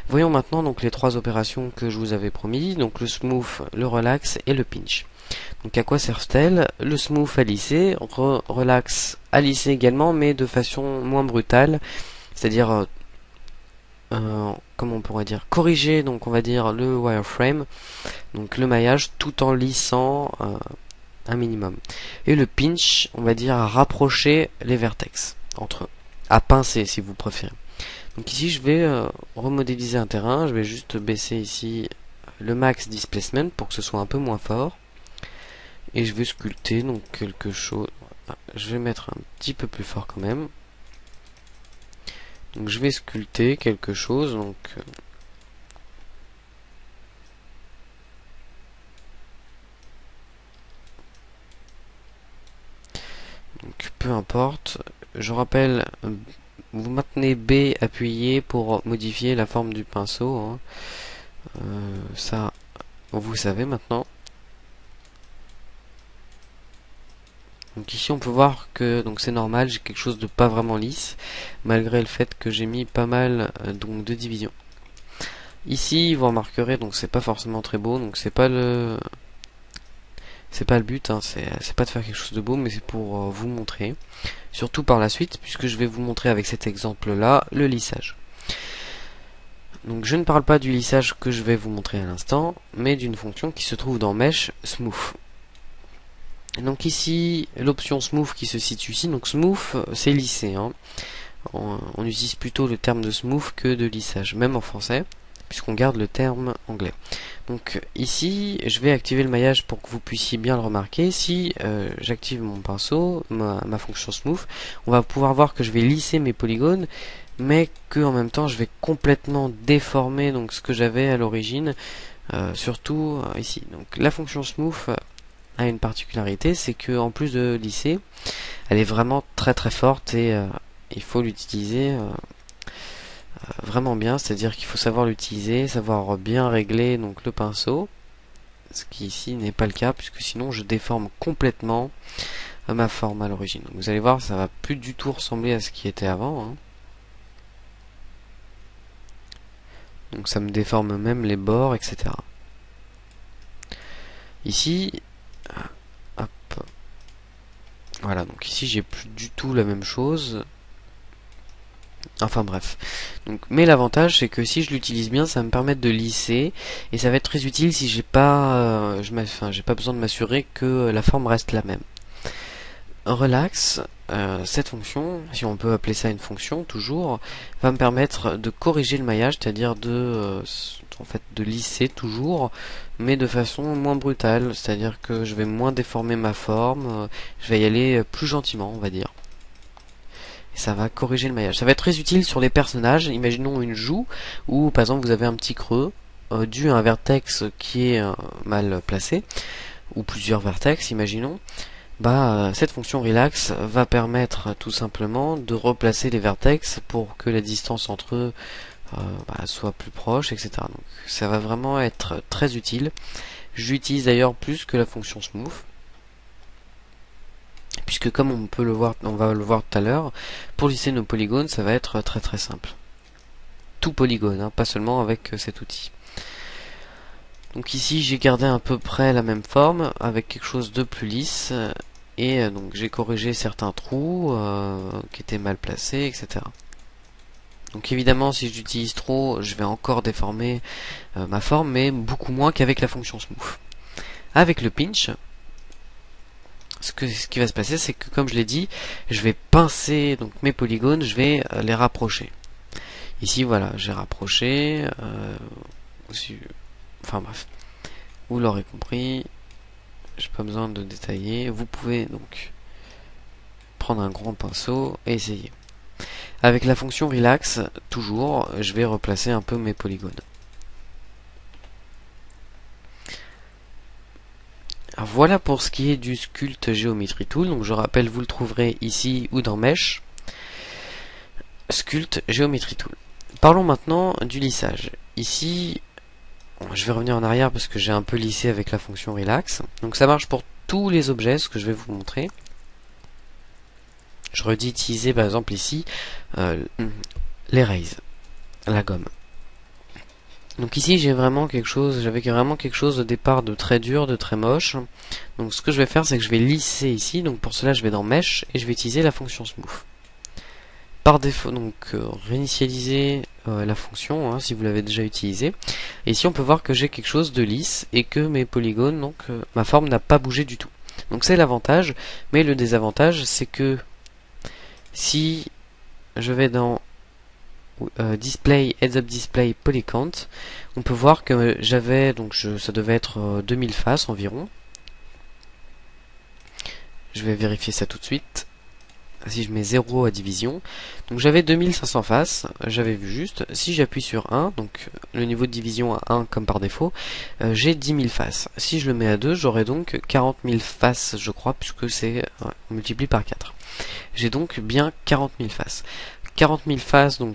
Voyons maintenant donc les trois opérations que je vous avais promis, donc le smooth, le relax et le pinch. Donc à quoi servent-elles? Le smooth à lisser, relax à lisser également, mais de façon moins brutale, c'est-à-dire comment on pourrait dire, corriger donc on va dire le wireframe, donc le maillage, tout en lissant un minimum. Et le pinch, on va dire à rapprocher les vertex entre eux, à pincer si vous préférez. Donc ici je vais remodéliser un terrain, je vais juste baisser ici le max displacement pour que ce soit un peu moins fort. Et je vais sculpter donc quelque chose. Je vais mettre un petit peu plus fort quand même. Donc je vais sculpter quelque chose. Donc peu importe. Je rappelle, vous maintenez B appuyé pour modifier la forme du pinceau. Hein. Ça, vous savez maintenant. Donc ici on peut voir que donc c'est normal, j'ai quelque chose de pas vraiment lisse, malgré le fait que j'ai mis pas mal donc de divisions. Ici vous remarquerez donc c'est pas forcément très beau, donc c'est pas le but, hein, c'est pas de faire quelque chose de beau, mais c'est pour vous montrer, surtout par la suite, puisque je vais vous montrer avec cet exemple là le lissage. Donc je ne parle pas du lissage que je vais vous montrer à l'instant, mais d'une fonction qui se trouve dans Mesh Smooth. Donc ici, l'option smooth qui se situe ici, donc smooth c'est lisser. Hein. On utilise plutôt le terme de smooth que de lissage, même en français, puisqu'on garde le terme anglais. Donc ici, je vais activer le maillage pour que vous puissiez bien le remarquer. Si j'active mon pinceau, ma fonction smooth, on va pouvoir voir que je vais lisser mes polygones, mais que en même temps je vais complètement déformer donc ce que j'avais à l'origine, surtout ici. Donc la fonction smooth a une particularité, c'est que en plus de lisser, elle est vraiment très très forte et il faut l'utiliser vraiment bien, c'est-à-dire qu'il faut savoir l'utiliser, savoir bien régler donc le pinceau, ce qui ici n'est pas le cas puisque sinon je déforme complètement ma forme à l'origine. Vous allez voir, ça va plus du tout ressembler à ce qui était avant. Hein. Donc ça me déforme même les bords, etc. Ici, hop. Voilà, donc ici j'ai plus du tout la même chose. Enfin bref. Donc, mais l'avantage c'est que si je l'utilise bien, ça va me permettre de lisser et ça va être très utile si j'ai pas, j'ai pas besoin de m'assurer que la forme reste la même. Relax, cette fonction, si on peut appeler ça une fonction toujours, va me permettre de corriger le maillage, c'est-à-dire de lisser toujours, mais de façon moins brutale, c'est-à-dire que je vais moins déformer ma forme, je vais y aller plus gentiment, on va dire. Et ça va corriger le maillage. Ça va être très utile sur les personnages. Imaginons une joue où par exemple vous avez un petit creux dû à un vertex qui est mal placé, ou plusieurs vertex, imaginons. Cette fonction relax va permettre tout simplement de replacer les vertex pour que la distance entre eux soit plus proche, etc. Donc ça va vraiment être très utile. J'utilise d'ailleurs plus que la fonction smooth, puisque comme on peut le voir, on va le voir tout à l'heure, pour lisser nos polygones, ça va être très très simple. Tout polygone, hein, pas seulement avec cet outil. Donc ici j'ai gardé à peu près la même forme avec quelque chose de plus lisse et donc j'ai corrigé certains trous qui étaient mal placés, etc. Donc évidemment si j'utilise trop je vais encore déformer ma forme, mais beaucoup moins qu'avec la fonction smooth. Avec le pinch, ce qui va se passer, c'est que comme je l'ai dit, je vais pincer donc mes polygones, je vais les rapprocher. Ici voilà, j'ai rapproché, enfin bref, vous l'aurez compris, j'ai pas besoin de détailler. Vous pouvez donc prendre un grand pinceau et essayer. Avec la fonction relax, toujours, je vais replacer un peu mes polygones. Alors voilà pour ce qui est du Sculpt Geometry Tool. Donc je rappelle, vous le trouverez ici ou dans Mesh. Sculpt Geometry Tool. Parlons maintenant du lissage. Ici, je vais revenir en arrière parce que j'ai un peu lissé avec la fonction relax. Donc ça marche pour tous les objets, ce que je vais vous montrer. J'aurais dû utiliser par exemple ici l'erase, la gomme. Donc ici j'avais vraiment quelque chose au départ de très dur, de très moche. Donc ce que je vais faire, c'est que je vais lisser ici. Donc pour cela je vais dans Mesh et je vais utiliser la fonction Smooth. Par défaut, donc réinitialiser la fonction si vous l'avez déjà utilisée. Et ici on peut voir que j'ai quelque chose de lisse et que mes polygones, donc ma forme n'a pas bougé du tout. Donc c'est l'avantage, mais le désavantage c'est que si je vais dans Display, Heads Up Display, Polycount, on peut voir que j'avais, donc ça devait être 2000 faces environ. Je vais vérifier ça tout de suite. Si je mets 0 à division, donc j'avais 2500 faces, j'avais vu juste. Si j'appuie sur 1, donc le niveau de division à 1 comme par défaut, j'ai 10 000 faces. Si je le mets à 2, j'aurai donc 40 000 faces, je crois, puisque c'est on multiplie par 4. J'ai donc bien 40 000 faces. 40 000 faces, donc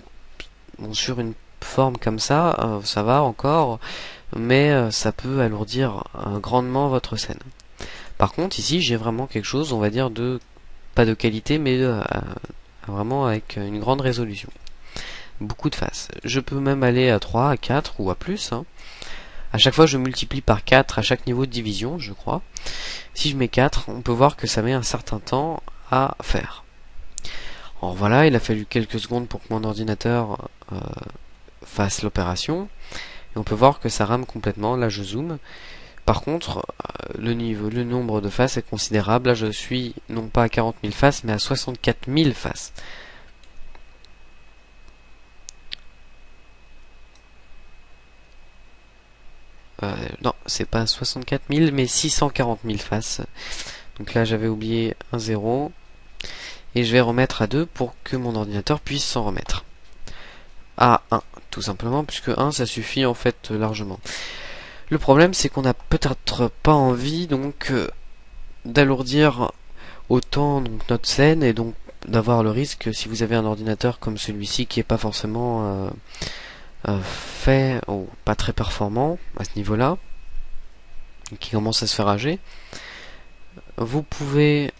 bon, sur une forme comme ça, ça va encore, mais ça peut alourdir grandement votre scène. Par contre, ici, j'ai vraiment quelque chose, on va dire, de pas de qualité, mais vraiment avec une grande résolution. Beaucoup de faces. Je peux même aller à 3, à 4 ou à plus. À chaque fois, je multiplie par 4 à chaque niveau de division, je crois. Si je mets 4, on peut voir que ça met un certain temps à faire. Alors voilà, il a fallu quelques secondes pour que mon ordinateur fasse l'opération. Et on peut voir que ça rame complètement. Là, je zoome. Par contre, le nombre de faces est considérable. Là, je suis non pas à 40 000 faces, mais à 64 000 faces. Non, c'est pas 64 000, mais 640 000 faces. Donc là, j'avais oublié un 0. Et je vais remettre à 2 pour que mon ordinateur puisse s'en remettre. À 1, tout simplement, puisque 1, ça suffit en fait largement. Le problème, c'est qu'on n'a peut-être pas envie donc d'alourdir autant donc, notre scène et donc d'avoir le risque, si vous avez un ordinateur comme celui-ci qui est pas forcément fait ou pas très performant à ce niveau-là, qui commence à se faire âger, vous pouvez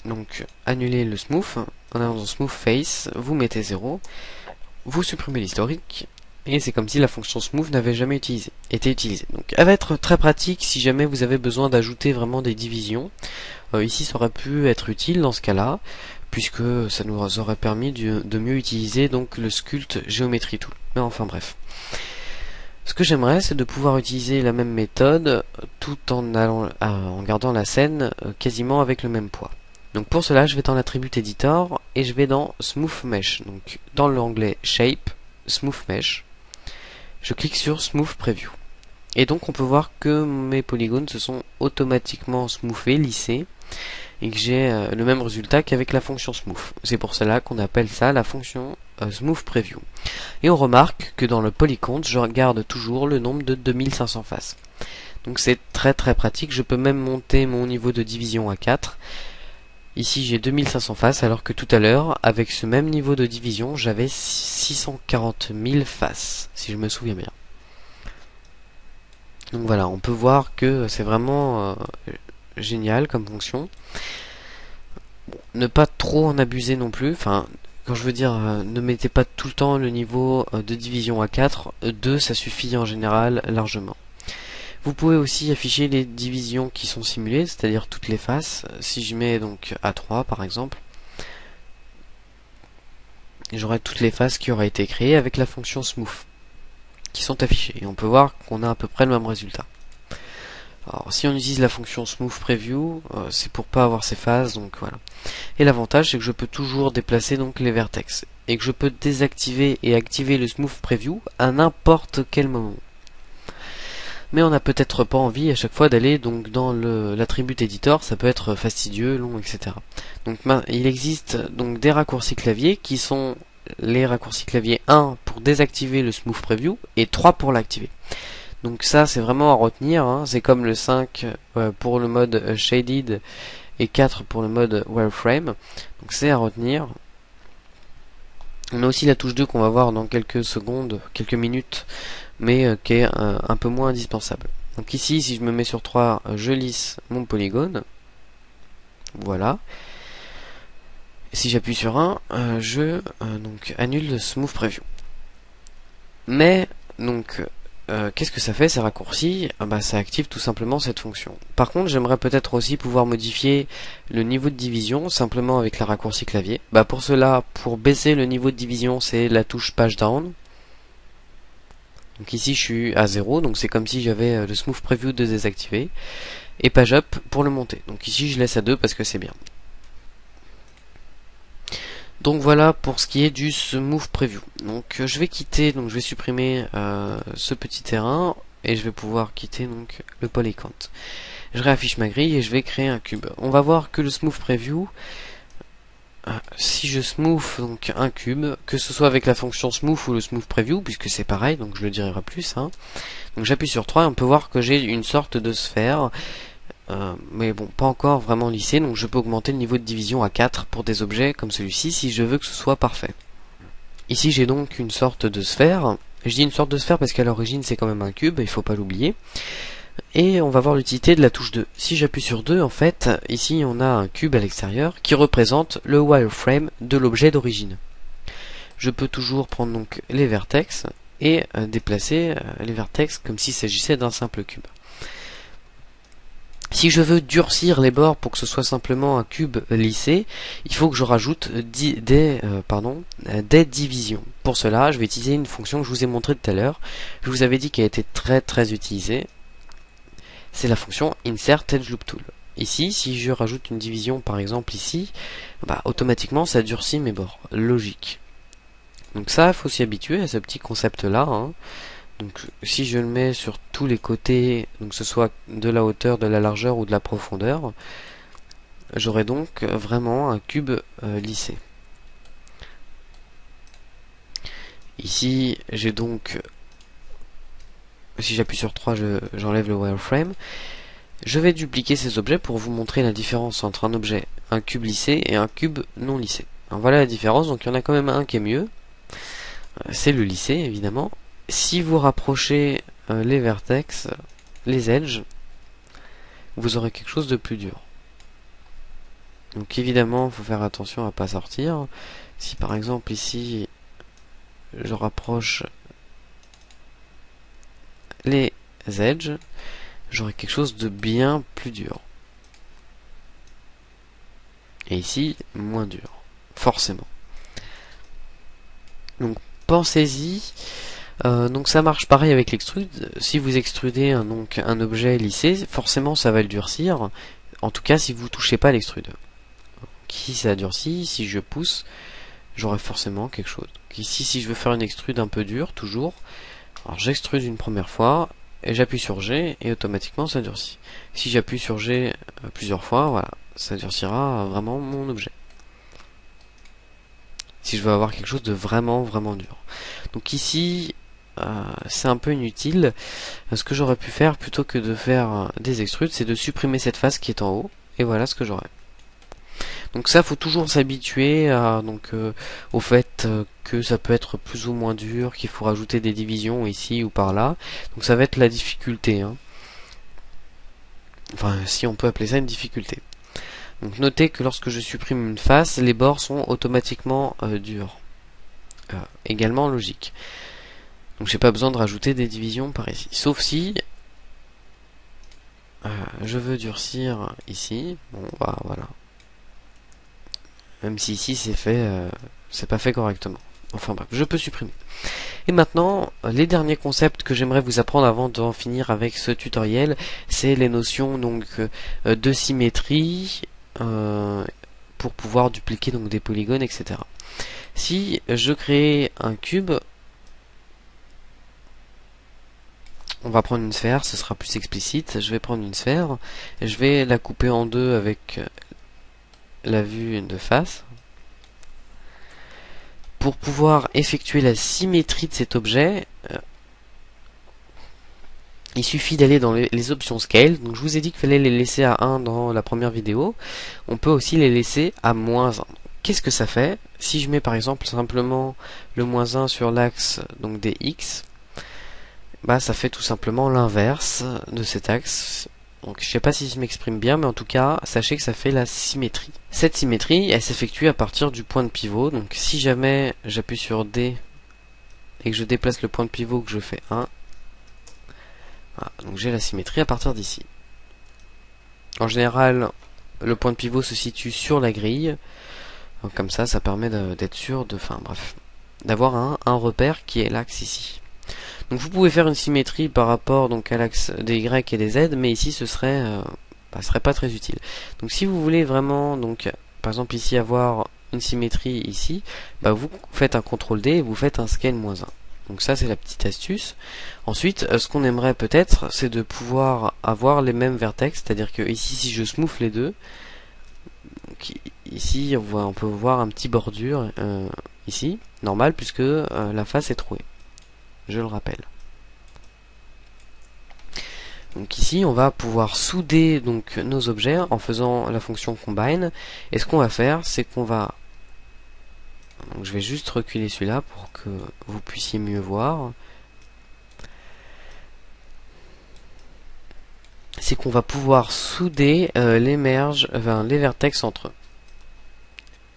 donc annuler le smooth en allant dans smooth face, vous mettez 0, vous supprimez l'historique. Et c'est comme si la fonction smooth n'avait jamais été utilisée. Donc elle va être très pratique si jamais vous avez besoin d'ajouter vraiment des divisions. Ici ça aurait pu être utile dans ce cas-là, puisque ça nous aurait permis de mieux utiliser donc le Sculpt Geometry Tool. Mais enfin bref. Ce que j'aimerais, c'est de pouvoir utiliser la même méthode tout en gardant la scène quasiment avec le même poids. Donc pour cela, je vais dans l'attribut Editor et je vais dans Smooth Mesh. Donc dans l'onglet Shape, Smooth Mesh. Je clique sur Smooth Preview. Et donc on peut voir que mes polygones se sont automatiquement smoothés, lissés, et que j'ai le même résultat qu'avec la fonction Smooth. C'est pour cela qu'on appelle ça la fonction Smooth Preview. Et on remarque que dans le polycount, je regarde toujours le nombre de 2500 faces. Donc c'est très très pratique, je peux même monter mon niveau de division à 4. Ici j'ai 2500 faces, alors que tout à l'heure, avec ce même niveau de division, j'avais 640 000 faces, si je me souviens bien. Donc voilà, on peut voir que c'est vraiment génial comme fonction. Bon, ne pas trop en abuser non plus, enfin, quand je veux dire, ne mettez pas tout le temps le niveau de division à 4, 2 ça suffit en général largement. Vous pouvez aussi afficher les divisions qui sont simulées, c'est-à-dire toutes les faces. Si je mets donc A3 par exemple, j'aurai toutes les faces qui auraient été créées avec la fonction smooth qui sont affichées. Et on peut voir qu'on a à peu près le même résultat. Alors si on utilise la fonction smooth preview, c'est pour pas avoir ces phases, donc voilà. Et l'avantage c'est que je peux toujours déplacer donc les vertex et que je peux désactiver et activer le smooth preview à n'importe quel moment. Mais on n'a peut-être pas envie à chaque fois d'aller donc dans l'attribut editor, ça peut être fastidieux, long, etc. Donc il existe donc des raccourcis clavier qui sont les raccourcis clavier 1 pour désactiver le smooth preview et 3 pour l'activer. Donc ça c'est vraiment à retenir, hein. C'est comme le 5 pour le mode shaded et 4 pour le mode wireframe. Donc c'est à retenir. On a aussi la touche 2 qu'on va voir dans quelques secondes, quelques minutes, mais qui est un peu moins indispensable. Donc ici, si je me mets sur 3, je lisse mon polygone. Voilà. Et si j'appuie sur 1, je donc annule le smooth preview. Mais donc qu'est-ce que ça fait ces raccourcis? Ça active tout simplement cette fonction. Par contre, j'aimerais peut-être aussi pouvoir modifier le niveau de division simplement avec la raccourci clavier. Pour cela, pour baisser le niveau de division, c'est la touche page down. Donc ici, je suis à 0, donc c'est comme si j'avais le smooth preview de désactiver. Et page up pour le monter. Donc ici, je laisse à 2 parce que c'est bien. Donc voilà pour ce qui est du smooth preview. Donc je vais quitter, donc je vais supprimer ce petit terrain et je vais pouvoir quitter donc le polycount. Je réaffiche ma grille et je vais créer un cube. On va voir que le smooth preview, si je smooth donc un cube, que ce soit avec la fonction smooth ou le smooth preview, puisque c'est pareil, donc je le dirai pas plus. Hein. Donc j'appuie sur 3 et on peut voir que j'ai une sorte de sphère. Mais bon, pas encore vraiment lissé, donc je peux augmenter le niveau de division à 4 pour des objets comme celui-ci si je veux que ce soit parfait. Ici j'ai donc une sorte de sphère. Je dis une sorte de sphère parce qu'à l'origine c'est quand même un cube, il faut pas l'oublier. Et on va voir l'utilité de la touche 2. Si j'appuie sur 2, en fait, ici on a un cube à l'extérieur qui représente le wireframe de l'objet d'origine. Je peux toujours prendre donc les vertex et déplacer les vertex comme s'il s'agissait d'un simple cube. Si je veux durcir les bords pour que ce soit simplement un cube lissé, il faut que je rajoute des divisions. Pour cela, je vais utiliser une fonction que je vous ai montrée tout à l'heure. Je vous avais dit qu'elle était très utilisée. C'est la fonction Insert Edge Loop Tool. Ici, si je rajoute une division par exemple ici, automatiquement ça durcit mes bords. Logique. Donc ça, il faut s'y habituer à ce petit concept là. Hein. Donc si je le mets sur tous les côtés, donc que ce soit de la hauteur, de la largeur ou de la profondeur, j'aurai donc vraiment un cube lissé. Ici j'ai donc, si j'appuie sur 3, j'enlève le wireframe. Je vais dupliquer ces objets pour vous montrer la différence entre un cube lissé et un cube non lissé. Alors voilà la différence, donc il y en a quand même un qui est mieux, c'est le lissé évidemment. Si vous rapprochez les vertex, les edges, vous aurez quelque chose de plus dur. Donc évidemment, il faut faire attention à ne pas sortir. Si par exemple ici, je rapproche les edges, j'aurai quelque chose de bien plus dur. Et ici, moins dur, forcément. Donc pensez-y. Donc ça marche pareil avec l'extrude. Si vous extrudez un objet lissé, forcément ça va le durcir. En tout cas si vous touchez pas l'extrude. Ici ça durcit, si je pousse, j'aurai forcément quelque chose. Donc ici si je veux faire une extrude un peu dure, toujours, alors j'extrude une première fois, et j'appuie sur G, et automatiquement ça durcit. Si j'appuie sur G plusieurs fois, voilà, ça durcira vraiment mon objet. Si je veux avoir quelque chose de vraiment dur. Donc ici, c'est un peu inutile. Ce que j'aurais pu faire, plutôt que de faire des extrudes, c'est de supprimer cette face qui est en haut, et voilà ce que j'aurais. Donc ça, faut toujours s'habituer au fait que ça peut être plus ou moins dur, qu'il faut rajouter des divisions ici ou par là. Donc ça va être la difficulté. Hein. Enfin, si on peut appeler ça une difficulté. Donc notez que lorsque je supprime une face, les bords sont automatiquement durs. Également logique. Donc j'ai pas besoin de rajouter des divisions par ici. Sauf si je veux durcir ici. Bon, bah voilà. Même si ici c'est fait, c'est pas fait correctement. Enfin bref, je peux supprimer. Et maintenant, les derniers concepts que j'aimerais vous apprendre avant d'en finir avec ce tutoriel, c'est les notions donc de symétrie pour pouvoir dupliquer donc des polygones, etc. Si je crée un cube, on va prendre une sphère, ce sera plus explicite. Je vais prendre une sphère, et je vais la couper en deux avec la vue de face. Pour pouvoir effectuer la symétrie de cet objet, il suffit d'aller dans les options scale. Donc je vous ai dit qu'il fallait les laisser à 1 dans la première vidéo. On peut aussi les laisser à -1. Qu'est-ce que ça fait? Si je mets par exemple simplement le -1 sur l'axe donc des X, bah ça fait tout simplement l'inverse de cet axe. Donc je sais pas si je m'exprime bien, mais en tout cas, sachez que ça fait la symétrie. Cette symétrie, elle s'effectue à partir du point de pivot. Donc si jamais j'appuie sur D et que je déplace le point de pivot, que je fais 1, voilà, donc j'ai la symétrie à partir d'ici. En général, le point de pivot se situe sur la grille. Donc comme ça permet d'être sûr de, enfin bref, d'avoir un repère qui est l'axe ici. Donc vous pouvez faire une symétrie par rapport donc à l'axe des Y et des Z, mais ici ce serait pas très utile. Donc si vous voulez vraiment donc par exemple ici avoir une symétrie ici, bah vous faites un CTRL D et vous faites un scale -1. Donc ça c'est la petite astuce. Ensuite ce qu'on aimerait peut-être c'est de pouvoir avoir les mêmes vertex, c'est-à-dire que ici si je smooth les deux, donc, ici on peut voir un petit bordure ici, normal puisque la face est trouée. Je le rappelle. Donc ici, on va pouvoir souder donc nos objets en faisant la fonction combine. Et ce qu'on va faire, c'est qu'on va... Donc je vais juste reculer celui-là pour que vous puissiez mieux voir. C'est qu'on va pouvoir souder les vertex entre eux.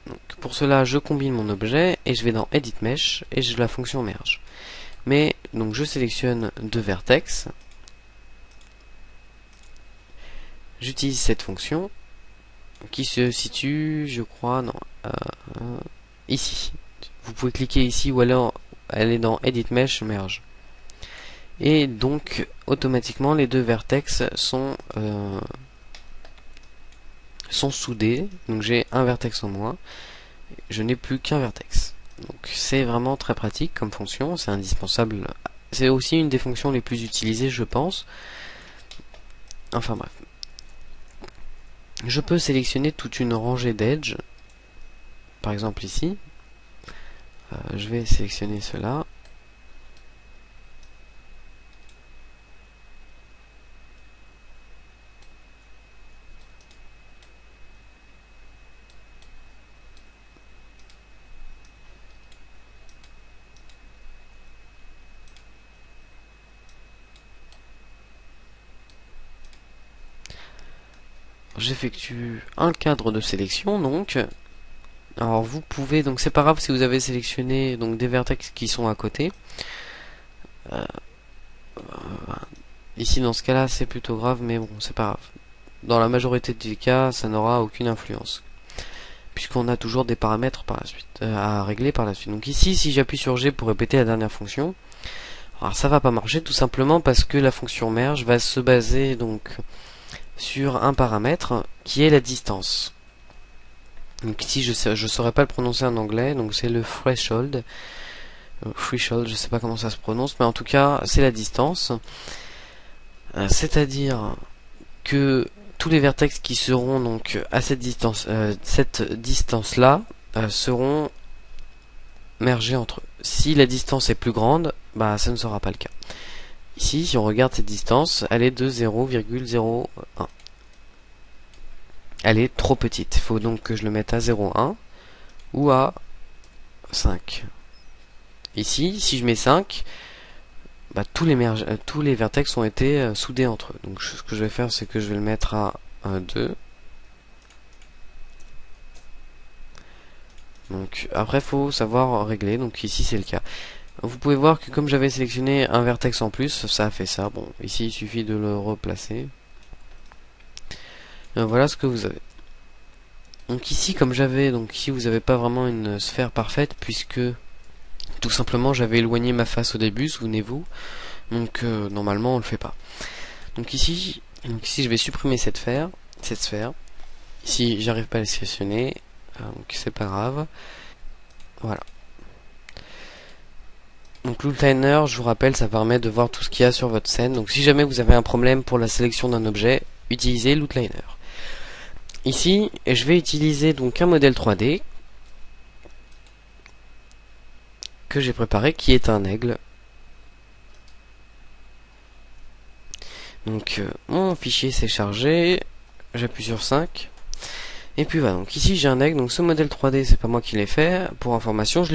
Donc pour cela, je combine mon objet et je vais dans Edit Mesh et j'ai la fonction merge. Mais donc je sélectionne deux vertex, j'utilise cette fonction qui se situe, je crois, non, ici. Vous pouvez cliquer ici ou alors aller dans Edit Mesh Merge. Et donc automatiquement les deux vertex sont soudés. Donc j'ai un vertex en moins, je n'ai plus qu'un vertex. Donc c'est vraiment très pratique comme fonction, c'est indispensable. C'est aussi une des fonctions les plus utilisées, je pense. Enfin bref. Je peux sélectionner toute une rangée d'edge. Par exemple ici. Je vais sélectionner cela. J'effectue un cadre de sélection donc. Alors vous pouvez, donc c'est pas grave si vous avez sélectionné donc des vertex qui sont à côté. Ici dans ce cas là c'est plutôt grave, mais bon c'est pas grave. Dans la majorité des cas ça n'aura aucune influence, puisqu'on a toujours des paramètres par la suite à régler par la suite. Donc ici si j'appuie sur G pour répéter la dernière fonction, alors ça va pas marcher tout simplement parce que la fonction merge va se baser donc sur un paramètre qui est la distance. Donc ici je saurais pas le prononcer en anglais, donc c'est le threshold. Threshold, je sais pas comment ça se prononce, mais en tout cas c'est la distance. C'est-à-dire que tous les vertex qui seront donc à cette distance là seront mergés entre eux. Si la distance est plus grande, bah ça ne sera pas le cas. Ici, si on regarde cette distance, elle est de 0,01. Elle est trop petite. Il faut donc que je le mette à 0,1 ou à 5. Ici, si je mets 5, bah, tous les vertex ont été soudés entre eux. Donc ce que je vais faire, c'est que je vais le mettre à 2. Donc après, il faut savoir régler. Donc ici, c'est le cas. Vous pouvez voir que comme j'avais sélectionné un vertex en plus, ça a fait ça. Bon, ici il suffit de le replacer. Voilà ce que vous avez. Donc ici, comme donc ici vous n'avez pas vraiment une sphère parfaite, puisque tout simplement j'avais éloigné ma face au début, souvenez-vous. Donc normalement on le fait pas. Donc ici je vais supprimer cette sphère. Ici j'arrive pas à la sélectionner, donc c'est pas grave. Voilà. Donc l'outliner, je vous rappelle, ça permet de voir tout ce qu'il y a sur votre scène. Donc si jamais vous avez un problème pour la sélection d'un objet, utilisez l'outliner. Ici, je vais utiliser donc un modèle 3D que j'ai préparé, qui est un aigle. Donc mon fichier s'est chargé, j'appuie sur 5. Et puis voilà, donc ici j'ai un aigle, donc ce modèle 3D c'est pas moi qui l'ai fait, pour information,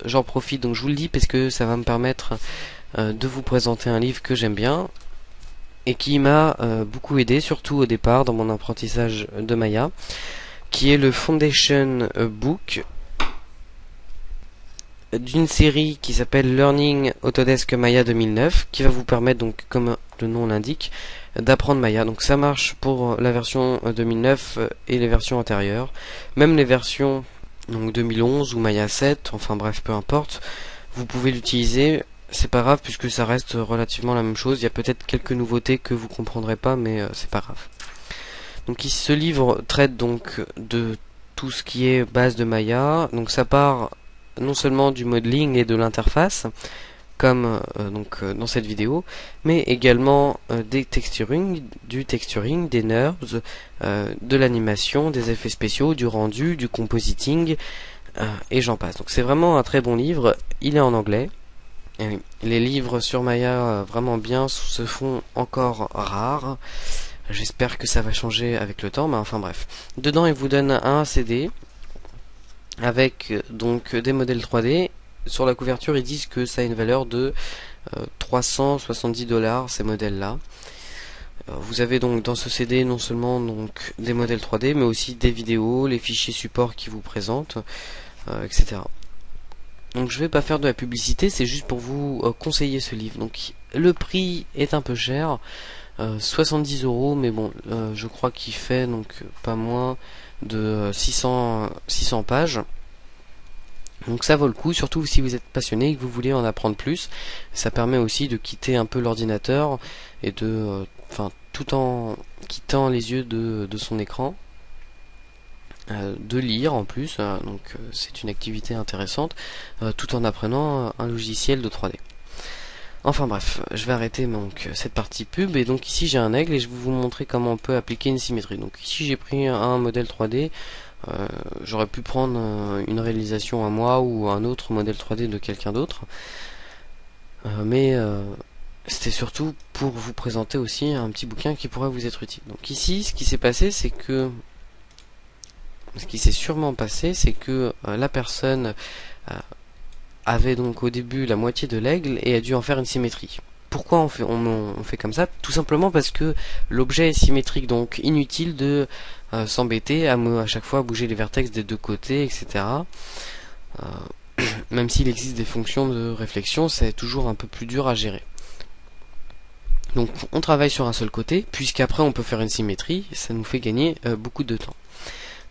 j'en profite, donc je vous le dis parce que ça va me permettre de vous présenter un livre que j'aime bien, et qui m'a beaucoup aidé, surtout au départ dans mon apprentissage de Maya, qui est le Foundation Book, d'une série qui s'appelle Learning Autodesk Maya 2009, qui va vous permettre, donc comme le nom l'indique, d'apprendre Maya. Donc ça marche pour la version 2009 et les versions antérieures, même les versions donc 2011 ou Maya 7, enfin bref, peu importe, vous pouvez l'utiliser, c'est pas grave puisque ça reste relativement la même chose. Il y a peut-être quelques nouveautés que vous comprendrez pas, mais c'est pas grave. Donc ici, ce livre traite donc de tout ce qui est base de Maya. Donc ça part non seulement du modeling et de l'interface, comme dans cette vidéo, mais également du texturing, des NURBS, de l'animation, des effets spéciaux, du rendu, du compositing, et j'en passe. Donc c'est vraiment un très bon livre, il est en anglais. Et les livres sur Maya vraiment bien se font encore rares. J'espère que ça va changer avec le temps, mais enfin bref. Dedans il vous donne un CD avec donc des modèles 3D. Sur la couverture ils disent que ça a une valeur de 370 $, ces modèles là. Vous avez donc dans ce CD non seulement donc des modèles 3D, mais aussi des vidéos, les fichiers support qui vous présentent, etc. Donc je vais pas faire de la publicité, c'est juste pour vous conseiller ce livre. Donc le prix est un peu cher, 70 €, mais bon, je crois qu'il fait donc pas moins de 600 pages. Donc ça vaut le coup, surtout si vous êtes passionné et que vous voulez en apprendre plus. Ça permet aussi de quitter un peu l'ordinateur et de, tout en quittant les yeux de son écran, de lire en plus. Donc c'est une activité intéressante, tout en apprenant un logiciel de 3D. Enfin bref, je vais arrêter donc cette partie pub, et donc ici j'ai un aigle et je vais vous montrer comment on peut appliquer une symétrie. Donc ici j'ai pris un modèle 3D. J'aurais pu prendre une réalisation à moi ou un autre modèle 3D de quelqu'un d'autre, mais c'était surtout pour vous présenter aussi un petit bouquin qui pourrait vous être utile. Donc ici ce qui s'est passé, c'est que la personne avait donc au début la moitié de l'aigle et a dû en faire une symétrie. Pourquoi on fait comme ça? Tout simplement parce que l'objet est symétrique, donc inutile de s'embêter à chaque fois bouger les vertex des deux côtés, etc. Même s'il existe des fonctions de réflexion, c'est toujours un peu plus dur à gérer. Donc on travaille sur un seul côté, puisqu'après on peut faire une symétrie, ça nous fait gagner beaucoup de temps.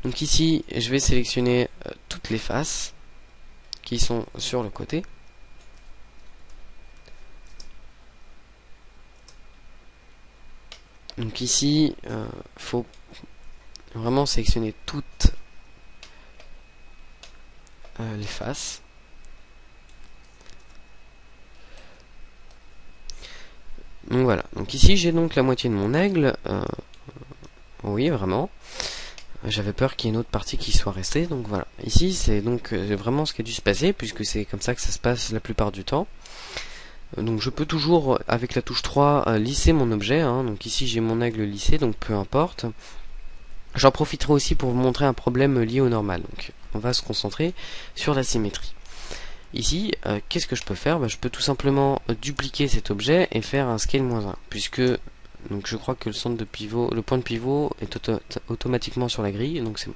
Donc ici, je vais sélectionner toutes les faces qui sont sur le côté. Donc ici, faut vraiment sélectionner toutes les faces. Donc voilà. Donc ici j'ai donc la moitié de mon aigle. Oui, vraiment. J'avais peur qu'il y ait une autre partie qui soit restée. Donc voilà. Ici c'est donc vraiment ce qui a dû se passer, puisque c'est comme ça que ça se passe la plupart du temps. Donc je peux toujours avec la touche 3 lisser mon objet, hein. Donc ici j'ai mon aigle lissé, donc peu importe. J'en profiterai aussi pour vous montrer un problème lié au normal. Donc on va se concentrer sur la symétrie. Ici, qu'est-ce que je peux faire? Je peux tout simplement dupliquer cet objet et faire un scale -1, puisque donc je crois que le point de pivot est automatiquement sur la grille, donc c'est bon.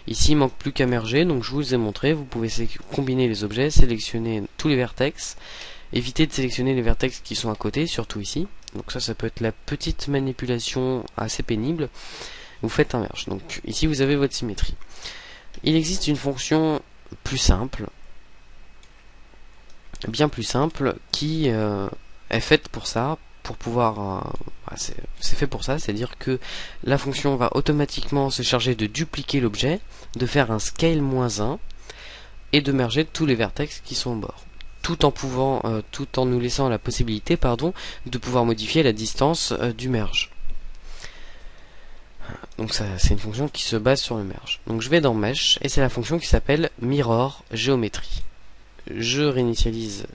Ici il manque plus qu'à merger, donc je vous ai montré, vous pouvez combiner les objets, sélectionner tous les vertex. Évitez de sélectionner les vertex qui sont à côté, surtout ici. Donc ça peut être la petite manipulation assez pénible. vous faites un merge. Donc ici vous avez votre symétrie. Il existe une fonction plus simple, bien plus simple, qui est faite pour ça, pour pouvoir c'est fait pour ça, c'est-à-dire que la fonction va automatiquement se charger de dupliquer l'objet, de faire un scale -1 et de merger tous les vertex qui sont au bord, tout en nous laissant la possibilité, de pouvoir modifier la distance du merge. Donc ça, c'est une fonction qui se base sur le merge. Donc je vais dans Mesh et c'est la fonction qui s'appelle Mirror Géométrie. Je réinitialise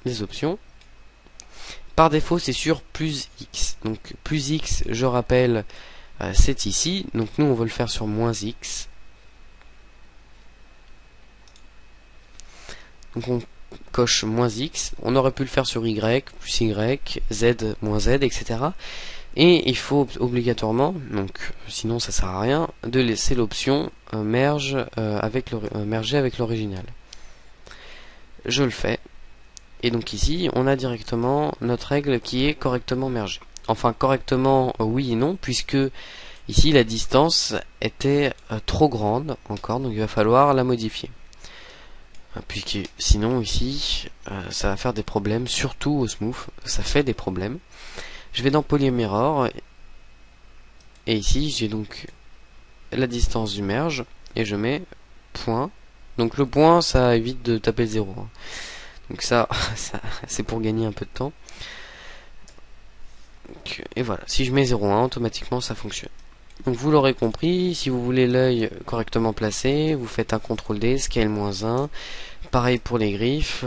les options. Par défaut, c'est sur plus X. Donc plus X, je rappelle, c'est ici. Donc nous, on veut le faire sur -X. Donc on coche -X. On aurait pu le faire sur Y, plus Y, Z, -Z, etc. Et il faut obligatoirement, donc sinon ça sert à rien, de laisser l'option merger avec l'original. Je le fais. Et donc ici, on a directement notre règle qui est correctement mergée. Enfin, correctement, oui et non, puisque ici la distance était trop grande encore, donc il va falloir la modifier. Puisque sinon ici, ça va faire des problèmes, surtout au smooth, ça fait des problèmes. Je vais dans Polymirror, et ici j'ai donc la distance du merge, et je mets point. Donc le point, ça évite de taper 0. Hein. Donc ça c'est pour gagner un peu de temps. Donc, et voilà, si je mets 0,1, automatiquement ça fonctionne. Donc vous l'aurez compris, si vous voulez l'œil correctement placé, vous faites un CTRL D, scale -1. Pareil pour les griffes.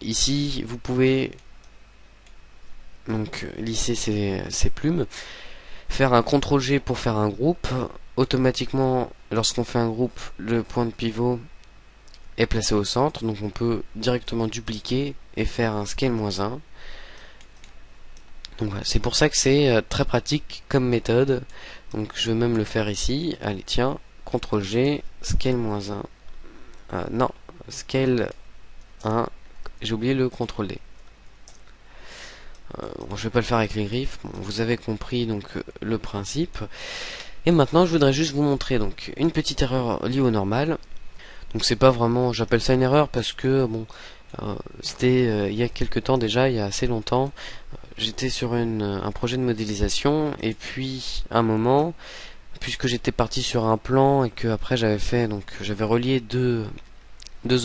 Ici, vous pouvez donc lisser ces plumes. Faire un CTRL G pour faire un groupe. Automatiquement, lorsqu'on fait un groupe, le point de pivot est placé au centre. Donc on peut directement dupliquer et faire un scale -1. Donc voilà, c'est pour ça que c'est très pratique comme méthode. Donc je vais même le faire ici. Allez, tiens, CTRL G, scale -1. Non, scale 1. J'ai oublié le CTRL D. Bon, je vais pas le faire avec les griffes. Bon, vous avez compris donc le principe. Et maintenant, je voudrais juste vous montrer donc une petite erreur liée au normal. Donc c'est pas vraiment, j'appelle ça une erreur parce que bon, c'était il y a quelques temps déjà, il y a assez longtemps. J'étais sur un projet de modélisation et puis à un moment, puisque j'étais parti sur un plan et que après j'avais relié deux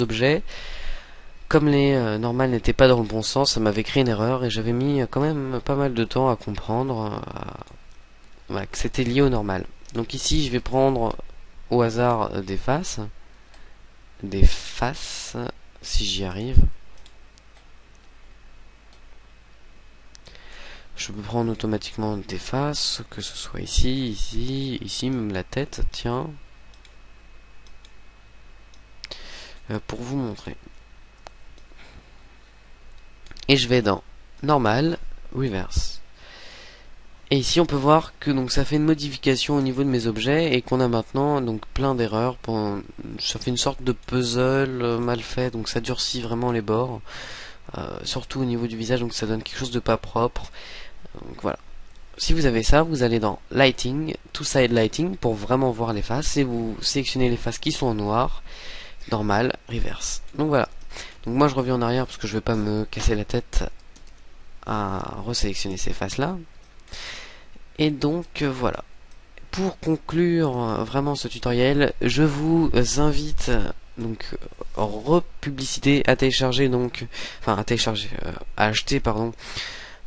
objets. Comme les normales n'étaient pas dans le bon sens, ça m'avait créé une erreur et j'avais mis quand même pas mal de temps à comprendre que c'était lié au normal. Donc ici, je vais prendre au hasard des faces, si j'y arrive. Je peux prendre automatiquement des faces, que ce soit ici, même la tête, tiens, pour vous montrer. Et je vais dans Normal, Reverse. Et ici on peut voir que donc ça fait une modification au niveau de mes objets et qu'on a maintenant donc plein d'erreurs. Ça fait une sorte de puzzle mal fait, donc ça durcit vraiment les bords, surtout au niveau du visage, donc ça donne quelque chose de pas propre. Donc voilà. Si vous avez ça, vous allez dans Lighting, Two-Side Lighting pour vraiment voir les faces et vous sélectionnez les faces qui sont en noir, Normal, Reverse. Donc voilà. Donc moi je reviens en arrière parce que je vais pas me casser la tête à resélectionner ces faces là. Et donc voilà. Pour conclure vraiment ce tutoriel, je vous invite donc republicité à télécharger à acheter pardon.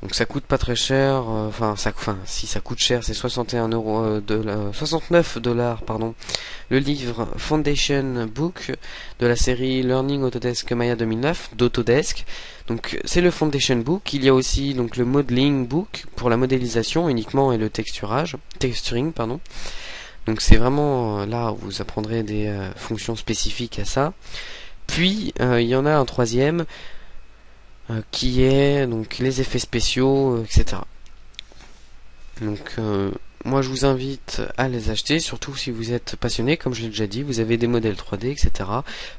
Donc ça coûte pas très cher, si ça coûte cher, c'est 69 $, pardon. Le livre Foundation Book de la série Learning Autodesk Maya 2009 d'Autodesk. Donc c'est le Foundation Book. Il y a aussi donc le Modeling Book pour la modélisation uniquement et le texturing pardon. Donc c'est vraiment là où vous apprendrez des fonctions spécifiques à ça. Puis il y en a un troisième qui est donc les effets spéciaux, etc. Donc moi je vous invite à les acheter, surtout si vous êtes passionné, comme je l'ai déjà dit, vous avez des modèles 3D, etc.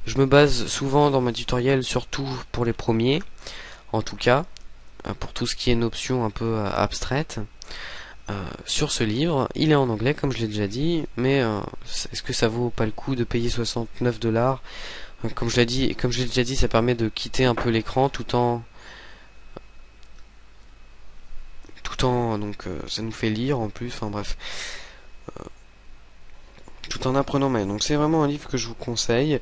Je me base souvent dans mes tutoriels, surtout pour les premiers, en tout cas, pour tout ce qui est une option un peu abstraite. sur ce livre. Il est en anglais comme je l'ai déjà dit, mais est-ce que ça vaut pas le coup de payer 69 $? Comme je l'ai dit, comme je l'ai déjà dit, ça permet de quitter un peu l'écran tout en donc ça nous fait lire en plus, enfin bref, tout en apprenant même. Donc c'est vraiment un livre que je vous conseille.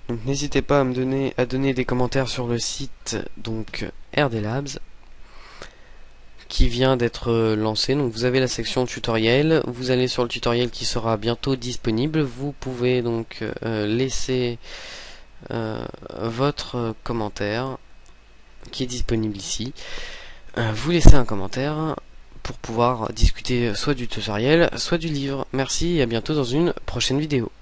Donc n'hésitez pas à donner des commentaires sur le site donc RD Labs qui vient d'être lancé. Donc vous avez la section tutoriel, vous allez sur le tutoriel qui sera bientôt disponible. Vous pouvez donc laisser votre commentaire qui est disponible ici. Vous laissez un commentaire pour pouvoir discuter soit du tutoriel, soit du livre. Merci et à bientôt dans une prochaine vidéo.